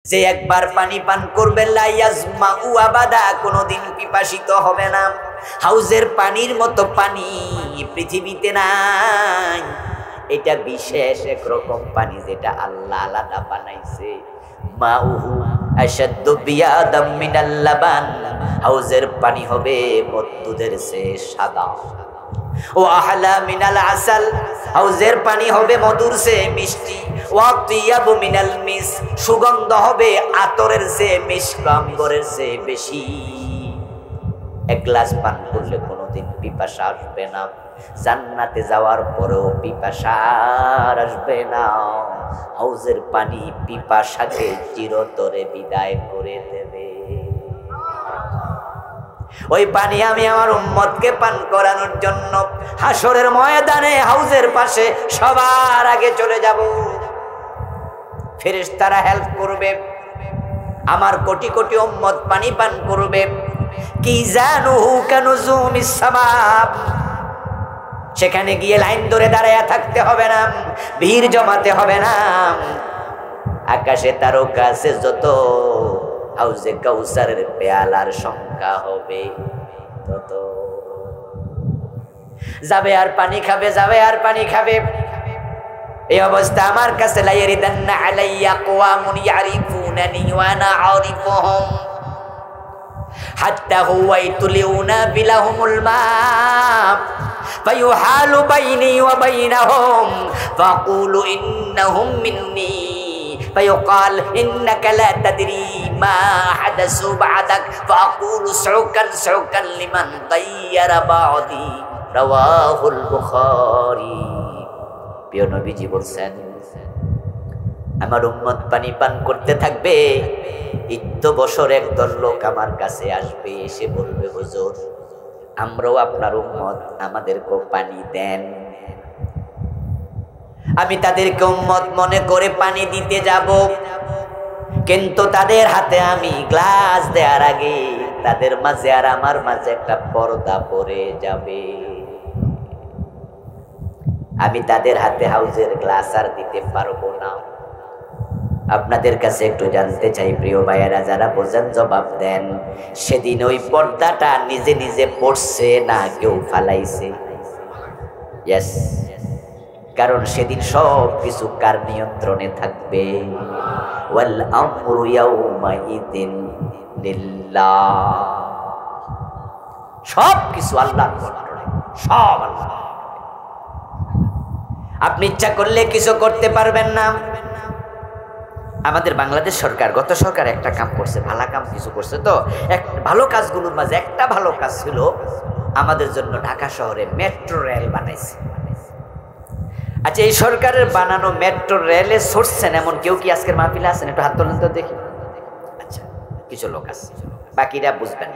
যে একবার পানি পান করবে লা ইয়াজমাউ আবাদা, কোনোদিন পিপাসিত হবে না। হাউজের পানির মতো পানি পৃথিবীতে নাই। এটা বিশেষ একরকম পানি যেটা আল্লাহ আলাদা বানাইছে। মাউহু আশাদ্দু বিয়াদাম মিনাল লাবান, হাউজের পানি হবে দুধের চেয়ে সাদা। ও আহলা মিনাল আসাল, হাউজের পানি হবে মধুর চেয়ে মিষ্টি। ওয়াতিয়াবু মিনাল মিস, সুগন্ধ হবে আতরের চেয়ে মিশক আম্বরের চেয়ে বেশি। এক গ্লাস পান করলে কোনোদিন পিপাসা আসবে না। জান্নাতে যাওয়ার পরেও পিপাসা আসবে না। হাউজের পানি পিপাসাকে চিরতরে বিদায় করে দেবে। ওই পানি আমি আমার উম্মতকে পান করানোর জন্য হাসরের ময়দানে হাউজের পাশে সবার আগে চলে যাব। ফেরেশতারা হেল্প করবে, আমার কোটি কোটি উম্মত পানি পান করবে। কি জানুহু কানুজুমিস সামাব, সেখানে গিয়ে লাইন ধরে দাঁড়ায়া থাকতে হবে না, ভিড় জমাতে হবে না। আকাশে তারকা আছে যত, হাউজে কাউসারের পেয়ালার সংখ্যা হবে তত। যাবে আর পানি খাবে, যাবে আর পানি খাবে। এই অবস্থা আমার কাছে লা ইয়ারিদান্না আলাইয়া আকওয়ামুন ইয়ারিফুনানি ওয়া আনা আরিফুহুম হাত্তা হুয়াইতুলিউনা বিলাহুমুল মা ফায়ুহালু বাইনি ওয়া বাইনাহুম ফাকুলু ইন্নাহুম মিন্নি فيقال إنك لا تدري ما حدثوا بعدك فأقول سعكا سعكا لمن غير بعدي رواه البخاري। প্রিয় নবীজি বলছেন, আমার উম্মত পানি পান করতে থাকবে। ইত্য বছর একদল লোক আমার কাছে আসবে, এসে বলবে, হুজুর আমরাও আপনার উম্মত, আমাদেরকেও পানি দেন। আমি তাদেরকে উম্মত মনে করে পানি দিতে যাব, কিন্তু তাদের হাতে আমি গ্লাস দেওয়ার আগে তাদের মাঝে আর আমার মাঝে একটা পর্দা পড়ে যাবে। আমি তাদের হাতে হাউজের গ্লাস আর দিতে পারবো না। আপনাদের কাছে একটু জানতে চাই প্রিয় ভাইয়েরা, যারা বোঝেন জবাব দেন। সেদিন ওই পর্দাটা নিজে নিজে পড়ছে না কেউ ফালাইছে? ইয়েস, কারণ সেদিন সব কিছু কার নিয়ন্ত্রণে থাকবে? ওয়াল আমরু ইয়াউমাইদিন লিল্লাহ, সব কিছু আল্লাহর কন্ট্রোলে, সব আল্লাহ। আপনি ইচ্ছা করলে কিছু করতে পারবেন না। আমাদের বাংলাদেশ সরকার, গত সরকার একটা কাম করছে, ভালো কাম কিছু করছে। তো এক ভালো কাজগুলোর মাঝে একটা ভালো কাজ ছিল, আমাদের জন্য ঢাকা শহরে মেট্রো রেল বানাইছে। আচ্ছা, এই সরকারের বানানো মেট্রো রেলে চড়ছেন এমন কেউ কি আজকের মাহফিলে আছেন? একটু হাত তোলেন তো দেখি। আচ্ছা, কিছু লোক আছে, বাকিরা বুঝবেন।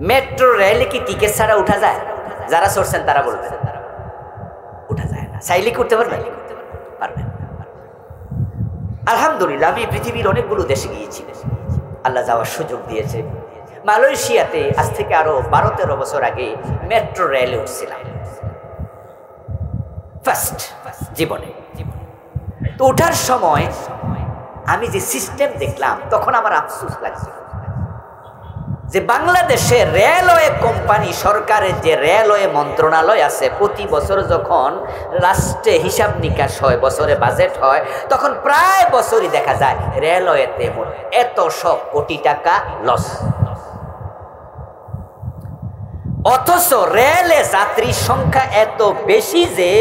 মেট্রো রেলে কি টিকিট ছাড়া উঠা যায়? যারা চড়ছেন তারা বলবেন উঠা যায় না। চাইলে করতে পারবেন? পারবেন। আলহামদুলিল্লাহ, আমি পৃথিবীর অনেকগুলো দেশে গিয়েছি, আল্লাহ যাওয়ার সুযোগ দিয়েছে। মালয়েশিয়াতে আজ থেকে আরো 12-13 বছর আগে মেট্রো রেলে উঠছিলাম, ফার্স্ট জীবনে। তো ওঠার সময় আমি যে সিস্টেম দেখলাম, তখন আমার আফসোস লাগছিল যে বাংলাদেশে রেলওয়ে কোম্পানি, সরকারের যে রেলওয়ে মন্ত্রণালয় আছে, প্রতি বছর যখন রাষ্ট্রে হিসাব নিকাশ হয়, বছরে বাজেট হয়, তখন প্রায় বছরই দেখা যায় রেলওয়েতে এত সব কোটি টাকা লস। অথচ রেলে যাত্রীর সংখ্যা এত বেশি যে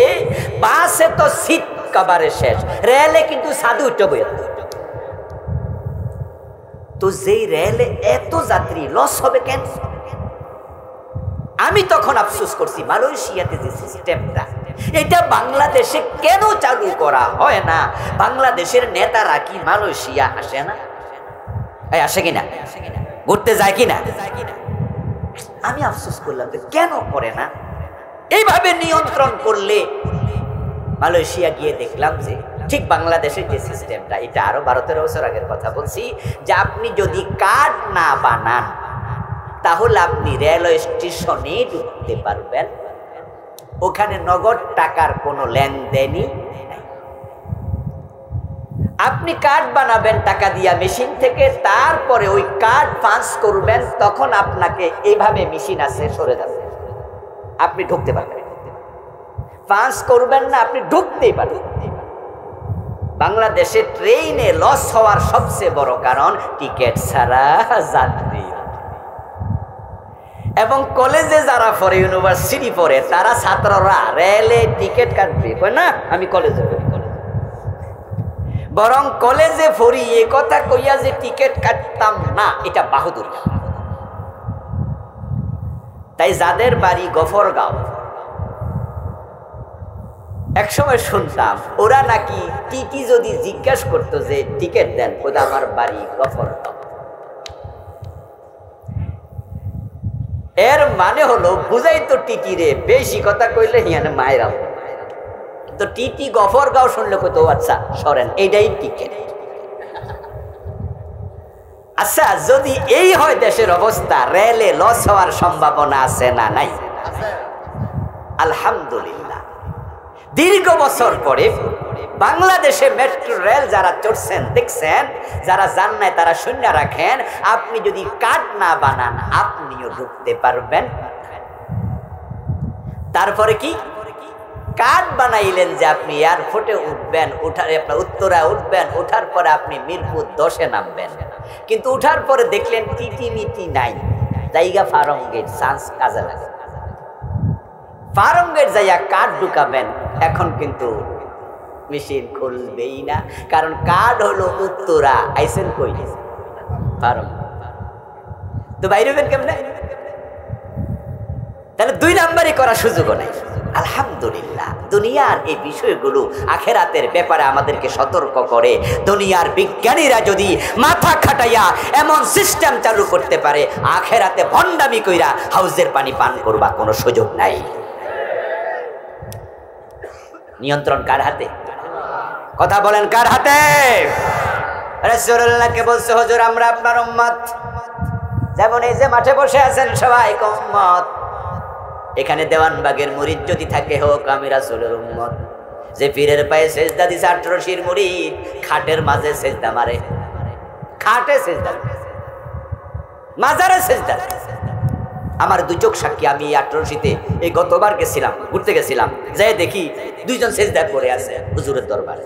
বাসে তো সিট কভারে শেষ, রেলে কিন্তু সাধু উঠে বই। তো যেই রেলে এত যাত্রী, লস হবে কেন? আমি তখন আফসোস করছি, মালয়েশিয়াতে যে সিস্টেমটা, এটা বাংলাদেশে কেন চালু করা হয় না? বাংলাদেশের নেতারা কি মালয়েশিয়া আসে না? আসে কিনা? ঘুরতে যায় কিনা? আমি আফসোস করলাম যে কেন করে না? এইভাবে নিয়ন্ত্রণ করলে। মালয়েশিয়া গিয়ে দেখলাম যে ঠিক বাংলাদেশের যে সিস্টেমটা, এটা আরো 12-13 বছর আগের কথা বলছি, যে আপনি যদি কার্ড না বানান তাহলে আপনি রেলওয়ে স্টেশনে ঢুকতে পারবেন, ওখানে নগদ টাকার কোনো লেনদেনই নাই। আপনি কার্ড বানাবেন টাকা দিয়া মেশিন থেকে, তারপরে ওই কার্ড পাঞ্চ করবেন, তখন আপনাকে এইভাবে মেশিন আছে সরে যাবে, আপনি ঢুকতে পারবেন। পাঞ্চ করবেন না, আপনি ঢুকতেই পারবেন। বাংলাদেশে ট্রেনে লস হওয়ার সবচেয়ে বড় কারণ টিকিট ছাড়া যাত্রী। এবং কলেজে যারা পড়ে, ইউনিভার্সিটি পড়ে, তারা ছাত্ররা রেলে টিকিট কাটবে, কয় না আমি কলেজে পড়ি। বরং কলেজে পড়ি এ কথা কইয়া যে টিকিট কাটতাম না, এটা বাহাদুর। তাই যাদের বাড়ি গফরগাঁও, একসময় শুনতাম ওরা নাকি টিটি যদি জিজ্ঞাসা করতো যে টিকিট দেন, ওটা আমার বাড়ি গফরগাঁও, এর মানে হলো বুঝাইতো টিটি রে বেশি কথা কইলে হিয়ানে মায়েরাও। তো টিটি গফরগাঁও শুনলে কইতো আচ্ছা সরেন, এইটাই টিকিট। আচ্ছা, যদি এই হয় দেশের অবস্থা, রেলে লস হওয়ার সম্ভাবনা আছে না নাই? আলহামদুলিল্লাহ, দীর্ঘ বছর পরে বাংলাদেশে মেট্রো রেল যারা চড়ছেন দেখছেন, যারা যান নাই তারা শূন্য রাখেন, আপনি যদি কার্ড না বানান আপনিও ঢুকতে পারবেন। তারপরে কি কার্ড বানাইলেন যে আপনি এয়ারপোর্টে উঠবেন, আপনার উত্তরা উঠবেন, উঠার পরে আপনি মিরপুর 10-এ নামবেন, কিন্তু উঠার পরে দেখলেন টিটি মিটি নাই, জায়গা ফার্ম গেট, চান্স কাজে লাগে। ফার্ম গেট যাইয়া কার্ড ঢুকাবেন, এখন কিন্তু মেশিন খুলবেই না, কারণ কার্ড হলো উত্তরা, আইসেন কই ফার্ম, তো বাইরে হবেন কেমনে? তাহলে 2 নাম্বারই করার সুযোগও নেই। আলহামদুলিল্লাহ, দুনিয়ার এই বিষয়গুলো আখেরাতের ব্যাপারে আমাদেরকে সতর্ক করে। দুনিয়ার বিজ্ঞানীরা যদি মাথা খাটাইয়া এমন সিস্টেম চালু করতে পারে, আখেরাতে ভণ্ডামি কইরা হাউজের পানি পান করবা কোনো সুযোগ নাই। নিয়ন্ত্রণ কার হাতে? কথা বলেন, কার হাতে? রাসূলুল্লাহকে বলছে, হুজুর আমরা আপনার উম্মত, যেমন এই যে মাঠে বসে আছেন সবাই উম্মত, এখানে দেওয়ানবাগের মুরিদ যদি থাকে হোক আমি রাসূলের উম্মত। যে পীরের পায়ে সেজদা দিছে 18শির মুরিদ, খাটের মাঝে সেজদা মারে, খাটে সেজদা, মাজারে সেজদা। আমার 2 চোখ সাক্ষী, আমি 18শিতে এই গতবার গেছিলাম, ঘুরতে গেছিলাম, যাই দেখি 2 জন সেজদা করে আছে হুজুরের দরবারে।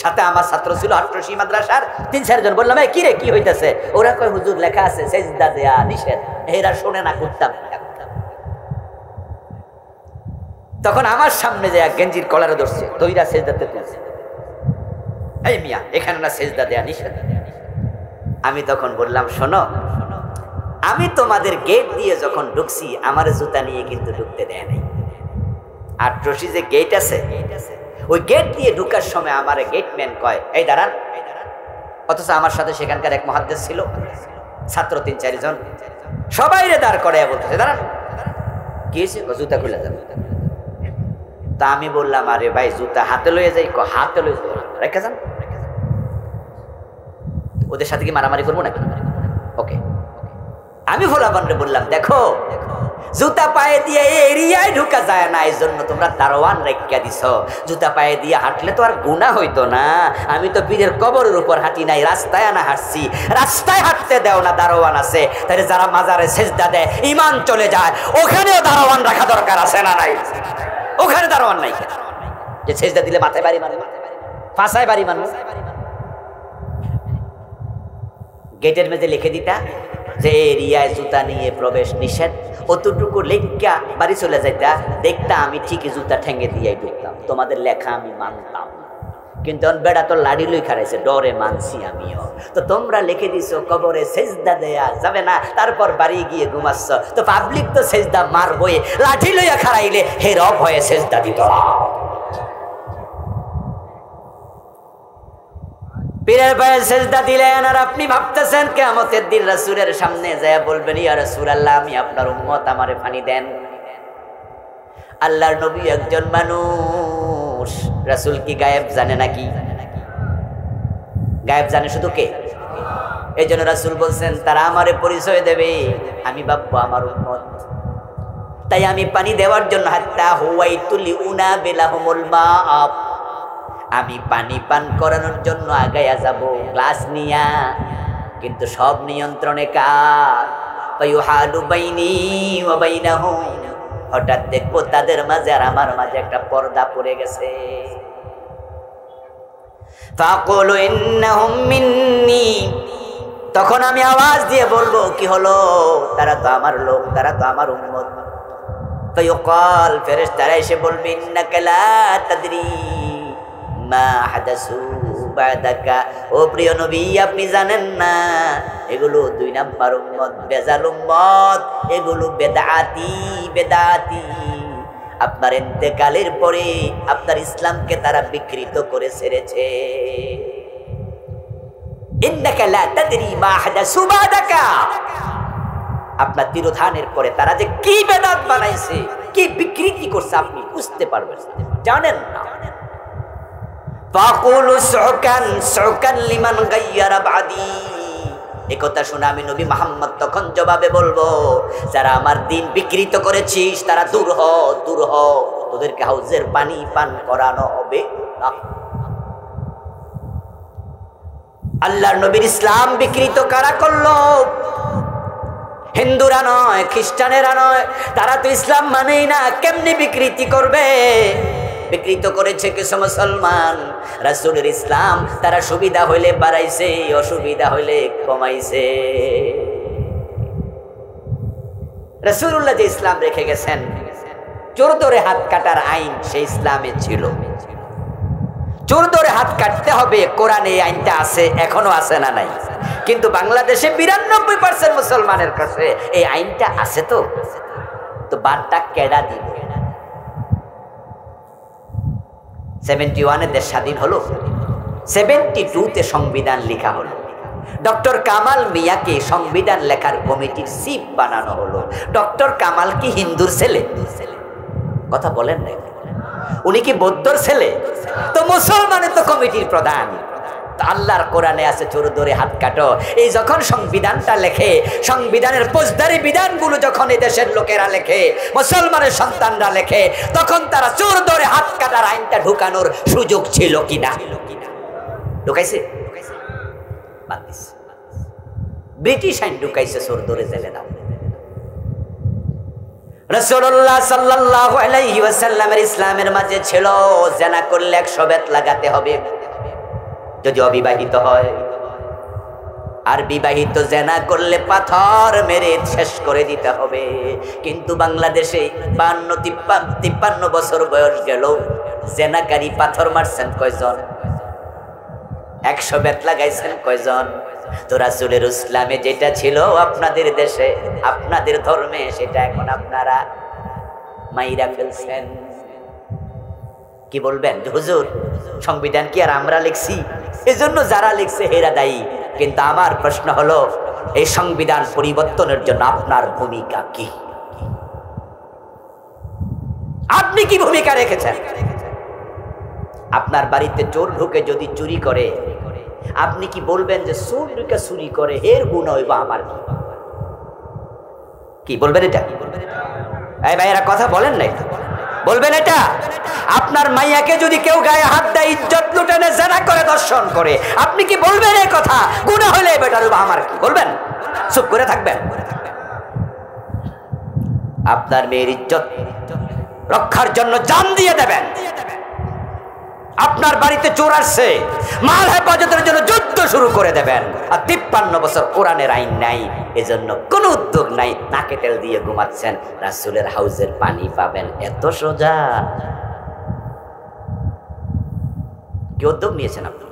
সাথে আমার ছাত্র ছিল 18শি মাদ্রাসার 3-4 জন। বললাম কি রে কি হইতেছে? ওরা কয় হুজুর লেখা আছে সেজদা দেয়া নিষেধ। এরা শোনে না, করতাম। তখন আমার সামনে যে গেঞ্জির কলারে ধরছে, তৈরা সেজদাতে তুলছে, এই মিয়া এখানে না সেজদা দেয়া নিষেধ। আমি তখন বললাম, শোনো, আমি তোমাদের গেট দিয়ে যখন ঢুকছি আমার জুতা নিয়ে কিন্তু ঢুকতে দেয় নাই। 18শি যে গেট আছে, ওই গেট দিয়ে ঢুকার সময় আমার গেটম্যান কয় এই দাঁড়ান। অথচ আমার সাথে সেখানকার এক মুহাদ্দিস ছিল, ছাত্র 3-4 জন, সবাই রে দাঁড় করাইয়া বলতেছে দাঁড়ান। কি হয়েছে? জুতা খুলে যাবে। তা আমি বললাম, আরে ভাই জুতা হাতে লয়ে যাই, হাতে লয়ে রেখে যান, ওদের সাথে কি মারামারি করবো নাকি? ওকে। আমি ফোলাপানরে বললাম, দেখো জুতা পায়ে দিয়ে এই এরিয়ায় ঢুকা যায় না, এই জন্য তোমরা দারোয়ান রেখা দিছ। জুতা পায়ে দিয়ে হাঁটলে তো আর গুনাহ হইতো না। আমি তো পীরের কবরের উপর হাঁটি নাই, রাস্তায় না হাঁটছি। রাস্তায় হাঁটতে দেও না, দারোয়ান আছে। তাহলে যারা মাজারে সেজদা দেয় ঈমান চলে যায়, ওখানেও দারোয়ান রাখা দরকার আছে না নাই? ওখানে দারোয়ান নাই যে সেজদা দিলে মাথায় বাড়ি মারবে, ফাঁসায় বাড়ি মারবে। গেটের মেঝে লিখে দিতা যে এরিয়ায় জুতা নিয়ে প্রবেশ নিষেধ, অতটুকু লেখা বাড়ি চলে যাইতা, দেখতা আমি ঠিকই জুতা ঠেঙ্গে দিয়ে ঢুকতাম। তোমাদের লেখা আমি মানতাম, কিন্তু বেড়া তো লাড়ি লই খারাইছে, ডরে মানছি আমিও। তো তোমরা লিখে দিছো কবরে সেজদা দেয়া যাবে না, তারপর বাড়ি গিয়ে ঘুমাচ্ছ। তো পাবলিক তো সেজদা মারবই, লাঠি লইয়া খারাইলে হে রব হয়ে সেজদা দিত। পীরের পায়ে সেজদা দিলেন, আর আপনি ভাবতেছেন কিয়ামতের দিন রাসূলের সামনে যায় বলবেন, ইয়া রাসূলুল্লাহ আমি আপনার উম্মত, আমারে পানি দেন। আল্লাহর নবী একজন মানুষ, রাসূল কি গায়েব জানে নাকি? গায়েব জানে শুধু কে? এই জন্য রাসূল বলছেন তারা আমারে পরিচয় দেবে, আমি ভাববো আমার উম্মত। তাই আমি পানি দেওয়ার জন্য হাত্তা হুয়াইতুল উনা বিলাহুমুল মা, আমি পানি পান করানোর জন্য আগায়া যাব গ্লাস নিয়া, কিন্তু সব নিয়ন্ত্রণে কার? ফায়ুহালু বাইনি ওয়া বাইনাহুম, হঠাৎ দেখবো তাদের মাঝে আর আমার মাঝে একটা পর্দা পড়ে গেছে। ফাকুলু ইন্নাহুম মিন্নি, তখন আমি আওয়াজ দিয়ে বলবো কি হলো, তারা তো আমার লোক, তারা তো আমার উম্মত। ফায়ুকাল, ফেরেশতারা এসে বলবে ইন্নাকা লা তাদরি মা হাদাসু বাদাকা, ও প্রিয় নবী আপনি জানেন না এগুলো 2 নাম্বার উম্মত, বেজাল উম্মত, এগুলো বেদাতি বেদাতি। আপনার ইন্তেকালের পরে আপনার ইসলামকে তারা বিকৃত করে ছেড়েছে। ইন্নাকা লা তাদরি মা হাদাসু বাদাকা, আপনার তিরোধানের পরে তারা যে কি বেদাত বানাইছে, কি বিকৃতি করছে আপনি বুঝতে পারবেন, জানেন না। ফাকুলু সুকান সুকান লিমান গায়্যারা বাদি, এই কথা শুনে আমি নবী মুহাম্মদ তখন জবাবে বলবো, যারা আমার দিন বিকৃত করেছিস তারা দূর হ, দূর হ, তোদেরকে হাউজের পানি পান করানো হবে না। আল্লাহর নবীর ইসলাম বিকৃত কারা করলো? হিন্দুরা নয়, খ্রিস্টানেরা নয়, তারা তো ইসলাম মানেই না, কেমনি বিকৃতি করবে? বিকৃত করেছে কিছু মুসলমান। রাসূলের ইসলাম তারা সুবিধা হইলে বাড়াইছে, অসুবিধা হইলে কমাইছে। রাসূলুল্লাহ যে ইসলাম রেখে গেছেন, চোর ধরে হাত কাটার আইন সেই ইসলামে ছিল। চোর ধরে হাত কাটতে হবে, কোরআনে এই আইনটা আছে, এখনো আছে না নাই? কিন্তু বাংলাদেশে 92% মুসলমানের কাছে এই আইনটা আছে। তো বারটা কেডা দিল? 71-এ দেশ স্বাধীন হলো, 72-তে সংবিধান লেখা হলো, ডক্টর কামাল মিয়াকে সংবিধান লেখার কমিটির চিফ বানানো হলো। ডক্টর কামাল কি হিন্দুর ছেলে? কথা বলেন না। উনি কি বৌদ্ধর ছেলে? তো মুসলমানের তো কমিটির প্রধান। আল্লাহর কোরআনে আছে চোর ধরে হাত কাটো। এই যখন সংবিধানটা লেখে, সংবিধানের ফৌজদারি বিধানগুলো যখন এই দেশের লোকেরা লেখে, মুসলমানের সন্তানরা লেখে, তখন তারা চোর ধরে হাত কাটার আইনটা ঢুকানোর সুযোগ ছিল কিনা? ঢুকাইছে? ব্রিটিশ আইন ঢুকাইছে, চোর ধরে জেলে দাও। রাসূলুল্লাহ সাল্লাল্লাহু আলাইহি ওয়াসাল্লামের ইসলামের মাঝে ছিল জিনা করলে 100 বেত লাগাতে হবে যদি অবিবাহিত হয়, আর বিবাহিত জিনা করলে পাথর মেরে শেষ করে দিতে হবে। কিন্তু বাংলাদেশে 52-53 বছর বয়স গেল, জিনাকারী পাথর মারছেন কয়জন? 100 বেত লাগাইছেন কয়জন? তো রাসূলের ইসলামে যেটা ছিল আপনাদের দেশে, আপনাদের ধর্মে, সেটা এখন আপনারা মাইরা ফেলছেন। কি বলবেন হুজুর, সংবিধান কি আর আমরা লিখছি? এজন্য যারা লিখছে হেরা দায়ী। কিন্তু আমার প্রশ্ন হলো, এই সংবিধান পরিবর্তনের জন্য আপনার ভূমিকা কি? আপনি কি ভূমিকা রেখেছেন? আপনার বাড়িতে চোর ঢুকে যদি চুরি করে, আপনি কি বলবেন যে চোর ঢুকে চুরি করে এর গুণ হইব আমার? কি বলবেন এটা? এই ভাইয়েরা কথা বলেন না, বলবেন এটা? আপনার মাইয়াকে যদি কেউ গায়ে হাত দেয়, ইজ্জত লুটেনে জিনা করে দর্শন করে, আপনি কি বলবেন এই কথা? গুনাহ হলে বেটার হইব আমার, কি বলবেন? চুপ করে থাকবেন? আপনার মেয়ের ইজ্জত রক্ষার জন্য জান দিয়ে দেবেন। আপনার বাড়িতে চোর আসছে, মাল হেফাজতের জন্য যুদ্ধ শুরু করে দেবেন। আর 53 বছর কোরআনের আইন নাই, এজন্য কোনো উদ্যোগ নাই, নাকে তেল দিয়ে ঘুমাচ্ছেন, রাসূলের হাউজের পানি পাবেন। এত সোজা? কি উদ্যোগ নিয়েছেন আপনি?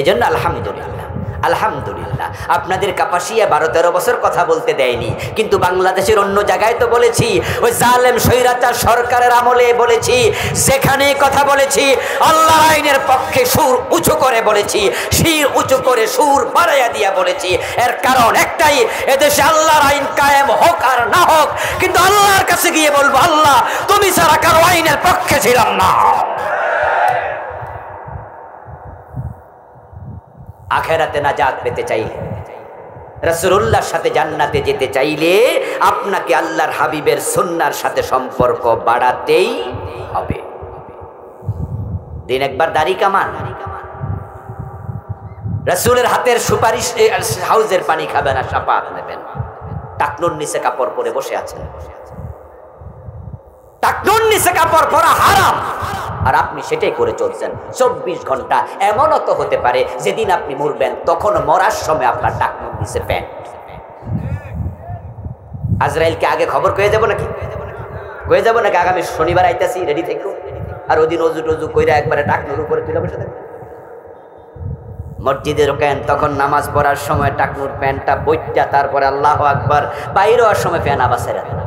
এজন্য আলহামদুলিল্লাহ, আলহামদুলিল্লাহ আপনাদের কাপাসিয়া 12-13 বছর কথা বলতে দেয়নি, কিন্তু বাংলাদেশের অন্য জায়গায় তো বলেছি, ওই জালেম স্বৈরাচার সরকারের আমলে বলেছি, যেখানে কথা বলেছি আল্লাহর আইনের পক্ষে সুর উঁচু করে বলেছি, শির উঁচু করে সুর বাড়াইয়া দিয়া বলেছি। এর কারণ একটাই, এদেশে আল্লাহর আইন কায়েম হোক আর না হোক, কিন্তু আল্লাহর কাছে গিয়ে বলবো, আল্লাহ তুমি ছাড়া কারো আইনের পক্ষে ছিলাম না। আখেরাতে নাজাত পেতে চাইলে, রাসূলুল্লাহর সাথে জান্নাতে যেতে চাইলে আপনাকে আল্লাহর হাবিবের সুন্নাহর সাথে সম্পর্ক বাড়াতেই হবে। দিন একবার দাড়ি কামান। রাসূলের হাতের সুপারিশ হাউজের পানি খাবেন আর শাফাত নেবেন। টাকনুর নিচে কাপড় পরে বসে আছেন, টাকনুর নিচে কাপড় পরা হারাম, আর আপনি সেটাই করে চলছেন 24 ঘন্টা। এমনও তো হতে পারে যেদিন আপনি মরবেন তখন মরার সময় আপনার টাকনুর নিচে প্যান্ট। আজরাইলকে আগে খবর কয়ে যাব নাকি? কয়ে যাব নাকি আগামী শনিবার আইতাছি, রেডি থেকো। আর ওই দিন অজু টজু কইরা একবারে টাকনুর উপরে তুলে বসে থাকবে। মসজিদে ঢোকেন তখন নামাজ পড়ার সময় টাকনুর প্যান্টটা বইটা, তারপরে আল্লাহু আকবার, বাইরে হওয়ার সময় প্যান আবার ছেড়ে দেন।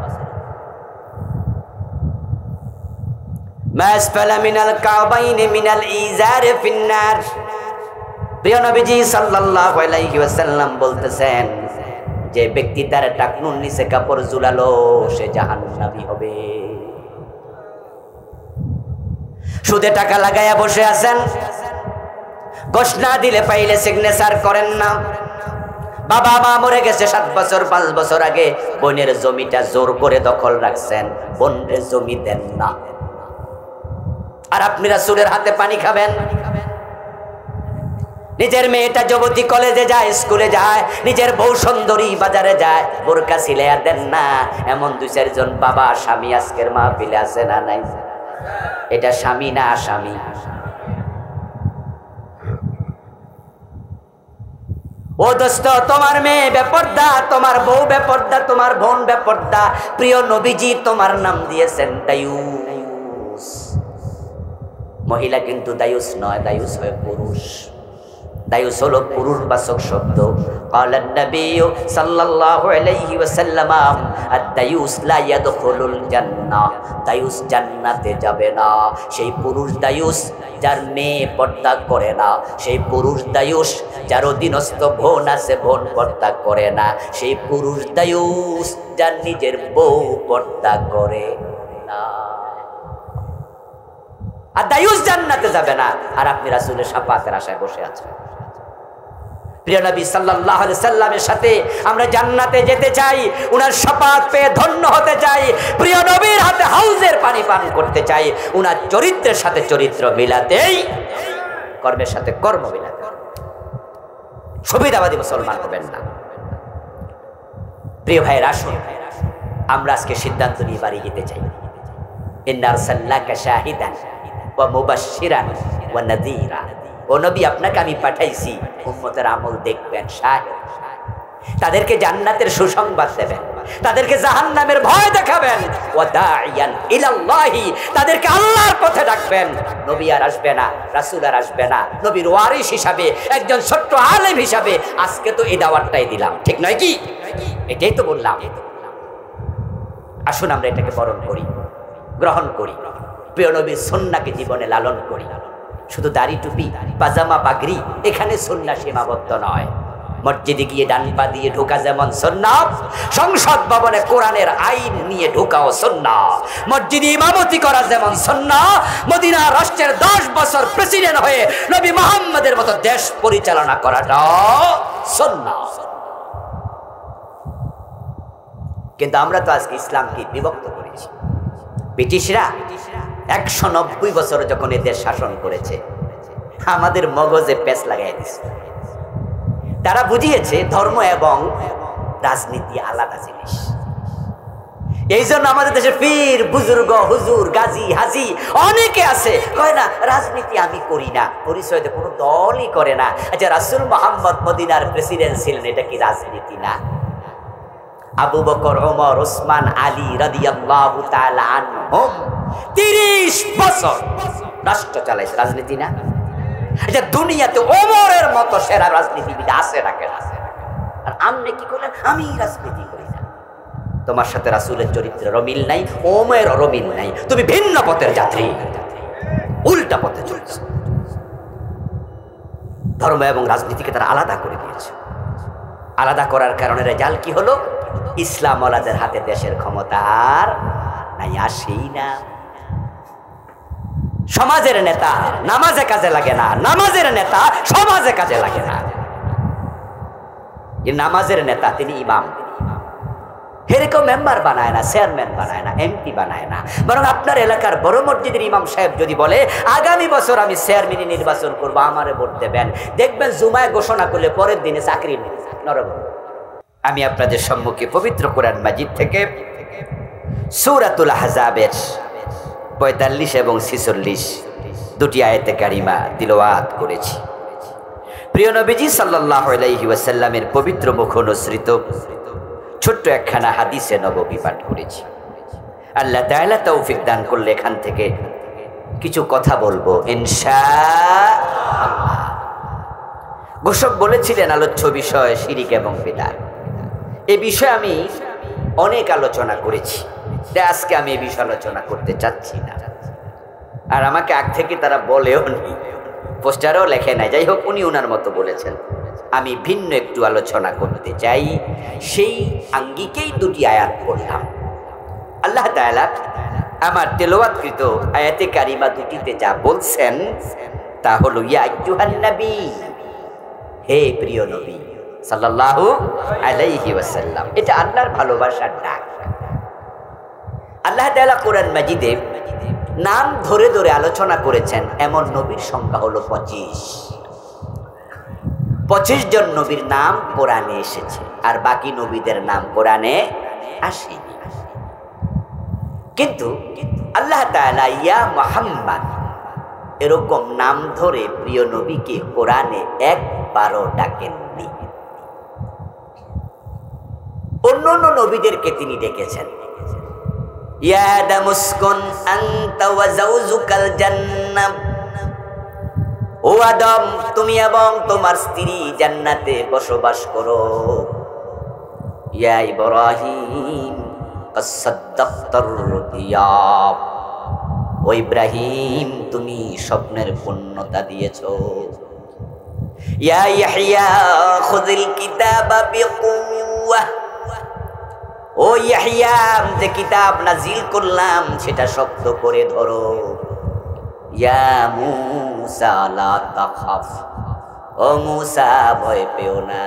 মাসফালা মিনাল কাবাইনি মিনাল ইজারি ফিন্নার। প্রিয় নবীজি সাল্লাল্লাহু আলাইহি ওয়াসাল্লাম বলতেছেন, যে ব্যক্তি তার টাকনুর নিচে কাপড় ঝুলালো সে জাহান্নামী হবে। সুদে টাকা লাগাইয়া বসে আছেন, ঘোষণা দিলে পাইলে সিগনেচার করেন না। বাবা মা মরে গেছে 7 বছর 5 বছর আগে, বোনের জমিটা জোর করে দখল রাখছেন, বোনের জমি দেন না, আর আপনি রাসূলের হাতে পানি খাবেন। নিজের মেয়েটা যুবতী কলেজে যায়, স্কুলে যায়, নিজের বউ সুন্দরী বাজারে যায়, বোরকা সিলাইয়া দেন না। এমন 2-4 জন বাবা স্বামী আজকের মাহফিলে আছে না নাই? এটা স্বামী না আসামি? ও দোস্ত, তোমার মেয়ে বেপর্দা, তোমার বউ বেপর্দা, তোমার বোন বেপর্দা। প্রিয় নবীজি তোমার নাম দিয়েছেন দায়ুস। মহিলা কিন্তু দায়ুস নয়, দায়ুস হয় পুরুষ। দায়ুস হলো পুরুষবাচক শব্দ। ক্বালান নবী সাল্লাল্লাহু আলাইহি ওয়াসাল্লাম, আদ-দায়ুস লা ইয়াদখুলুল জান্নাহ। দায়ুস জান্নাতে যাবে না। সেই পুরুষ দায়ুস যার মেয়ে পর্দা করে না, সেই পুরুষ দায়ুস যার অধীনস্থ বোন আছে, বোন পর্দা করে না, সেই পুরুষ দায়ুস যার নিজের বউ পর্দা করে না। আর দায়ুস জান্নাতে যাবে না, আর আপনি রাসূলের শাফাতের আশায় বসে আছেন। প্রিয় নবী সাল্লাল্লাহু আলাইহি সাল্লামের সাথে আমরা জান্নাতে যেতে চাই, উনার শাফাত পেয়ে ধন্য হতে চাই, প্রিয় নবীর হাতে হাউজের পানি পান করতে চাই, উনার চরিত্রের সাথে চরিত্র মিলাতেই, কর্মের সাথে কর্ম মিলাতে। সুবিধাবাদী মুসলমান হবেন না। প্রিয় ভাইয়েরা, আসুন আমরা আজকে সিদ্ধান্ত নিয়ে বাড়ি যেতে চাই। ইন্না আরসালনাকা শাহিদান ওয়া মুবাশশিরান ওয়া নাযীরা। ও নবী, আপনাকে আমি পাঠাইছি উম্মতের আমল দেখবেন, শাহিদ। তাদেরকে জান্নাতের সুসংবাদ দেবেন, তাদেরকে জাহান্নামের ভয় দেখাবেন। ওয়া দাইয়ান ইলাল্লাহি, তাদেরকে আল্লাহর পথে ডাকবেন। নবী আর আসবে না, রাসূল আর আসবে না, নবীর ওয়ারিস হিসাবে, একজন ছোট্ট আলেম হিসাবে আজকে তো এই দাওয়াতটাই দিলাম, ঠিক নয় কি? এটাই তো বললাম। আসুন আমরা এটাকে বরণ করি, গ্রহণ করি, প্রিয় নবীর সুন্নাহকে জীবনে লালন করি। শুধু দাড়ি টুপি পাজামা পাগড়ি এখানে সুন্নাহ সীমাবদ্ধ নয়। মসজিদে গিয়ে ডান পা দিয়ে ঢোকা যেমন সুন্নাহ, সংসদ ভবনে কোরআনের আইন নিয়ে ঢোকাও সুন্নাহ। মসজিদে ইমামতি করা যেমন সুন্নাহ, মদিনা রাষ্ট্রের 10 বছর প্রেসিডেন্ট হয়ে নবী মুহাম্মদের মতো দেশ পরিচালনা করাটাও সুন্নাহ। কিন্তু আমরা তো আজকে ইসলামকে বিভক্ত করেছি। ব্রিটিশরা 190 বছর যখন এদের শাসন করেছে, আমাদের মগজে পেঁচ লাগাই দিয়েছে। তারা বুঝিয়েছে ধর্ম এবং রাজনীতি আলাদা জিনিস। এই জন্য আমাদের দেশে পীর বুজুর্গ হুজুর গাজী হাজি অনেকে আছে, কয় না রাজনীতি আমি করি না, পরিচয় কোনো দলই করে না। আচ্ছা, রাসূল মুহাম্মদ মদিনার প্রেসিডেন্ট ছিলেন, এটা কি রাজনীতি না? আবু বকর, ওমর, ওসমান, আলী রাদিয়াল্লাহু তাআলা আনহুম 30 বছর রাষ্ট্র চালাইছে, রাজনীতি না? আচ্ছা, দুনিয়াতে ওমরের মতো সেরা রাজনীতিবিদ আছে নাকি? আর আপনি কি করেন? আমি রাজনীতি করি না। তোমার সাথে রাসূলের চরিত্রের মিল নাই, ওমরের মিল নাই, তুমি ভিন্ন পথের যাত্রী, উল্টা পথে চলছো। ধর্ম এবং রাজনীতিকে তারা আলাদা করে দিয়েছে। আলাদা করার কারণে রেজাল্ট কি হলো? ইসলাম ওয়ালাদের হাতে দেশের ক্ষমতা আর নাই, আসেই না। সমাজের নেতা নামাজে কাজে লাগে না, নামাজের নেতা সমাজে কাজে লাগে না। নামাজের নেতা তিনি ইমাম, এরকম মেম্বার বানায় না, চেয়ারম্যান বানায় না, এমপি বানায় না। বরং আপনার এলাকার বড় মসজিদের ইমাম সাহেব যদি বলে আগামী বছর আমি চেয়ারম্যানই নির্বাচন করবো, আমারে ভোট দেবেন, দেখবেন জুমায় ঘোষণা করলে পরের দিনে চাকরি নরম। আমি আপনাদের সম্মুখে পবিত্র কোরআন মাজিদ থেকে সূরাতুল আহজাবের ৪৫ এবং ৪৬ দুটি আয়াতে কারিমা তিলাওয়াত করেছি। প্রিয় নবীজি সাল্লাল্লাহু আলাইহি ওয়াসাল্লামের পবিত্র মুখ অনুসৃত ছোট্ট একখানা হাদিসে নববী পাঠ করেছি। আল্লাহ তাআলা তৌফিক দান করলে এখান থেকে কিছু কথা বলবো ইনশাআল্লাহ। ঘোষক বলেছিলেন আলোচ্য বিষয় শিরিক এবং বিদআত। এই বিষয়ে আমি অনেক আলোচনা করেছি, তাই আজকে আমি এই বিষয়ে আলোচনা করতে চাচ্ছি না। আর আমাকে আগ থেকে তারা বলেও নি, পোস্টারও লেখে নাই। যাই হোক, উনি ওনার মতো বলেছেন। আমি ভিন্ন একটু আলোচনা করতে চাই, সেই আঙ্গিকেই দুটি আয়াত পড়লাম। আল্লাহ তাআলা আমার তেলাওয়াতকৃত আয়াতে কারিমা দুটিতে যা বলছেন তা হলো ইয়া আইয়ুহান নবী, হে প্রিয় নবী সাল্লাল্লাহু আলাইহি ওয়াসাল্লাম। এটা আল্লাহর ভালোবাসার ডাক। আল্লাহ তাআলা কোরআন মাজিদে নাম ধরে ধরে আলোচনা করেছেন এমন নবীর সংখ্যা হলো 25 জন নবীর নাম কোরআনে এসেছে, আর বাকি নবীদের নাম কোরআনে আসেনি। কিন্তু আল্লাহ তাআলা ইয়া মুহাম্মদ এরকম নাম ধরে প্রিয় নবীকে কোরআনে একবারও ডাকেননি। অন্য নবীদেরকে তিনি ডেকেছেন, ইয়া আদম উসকুন আনতা ওয়া যাওজুকাল জান্নাহ, ও আদম তুমি এবং তোমার স্ত্রী জান্নাতে বসবাস করো। ইয়া ইব্রাহিম ক্বাদ সাদ্দাকতার রুইয়া, ও ইব্রাহিম তুমি স্বপ্নের পূর্ণতা দিয়েছো। ইয়া ইয়াহইয়া খুযিল কিতাবা বিকুওয়া, ও ইয়াহইয়া যে কিতাব নাজিল করলাম সেটা শক্ত করে ধরো। ইয়া মূসা লা তাখাফ, ও মূসা ভয় পেও না।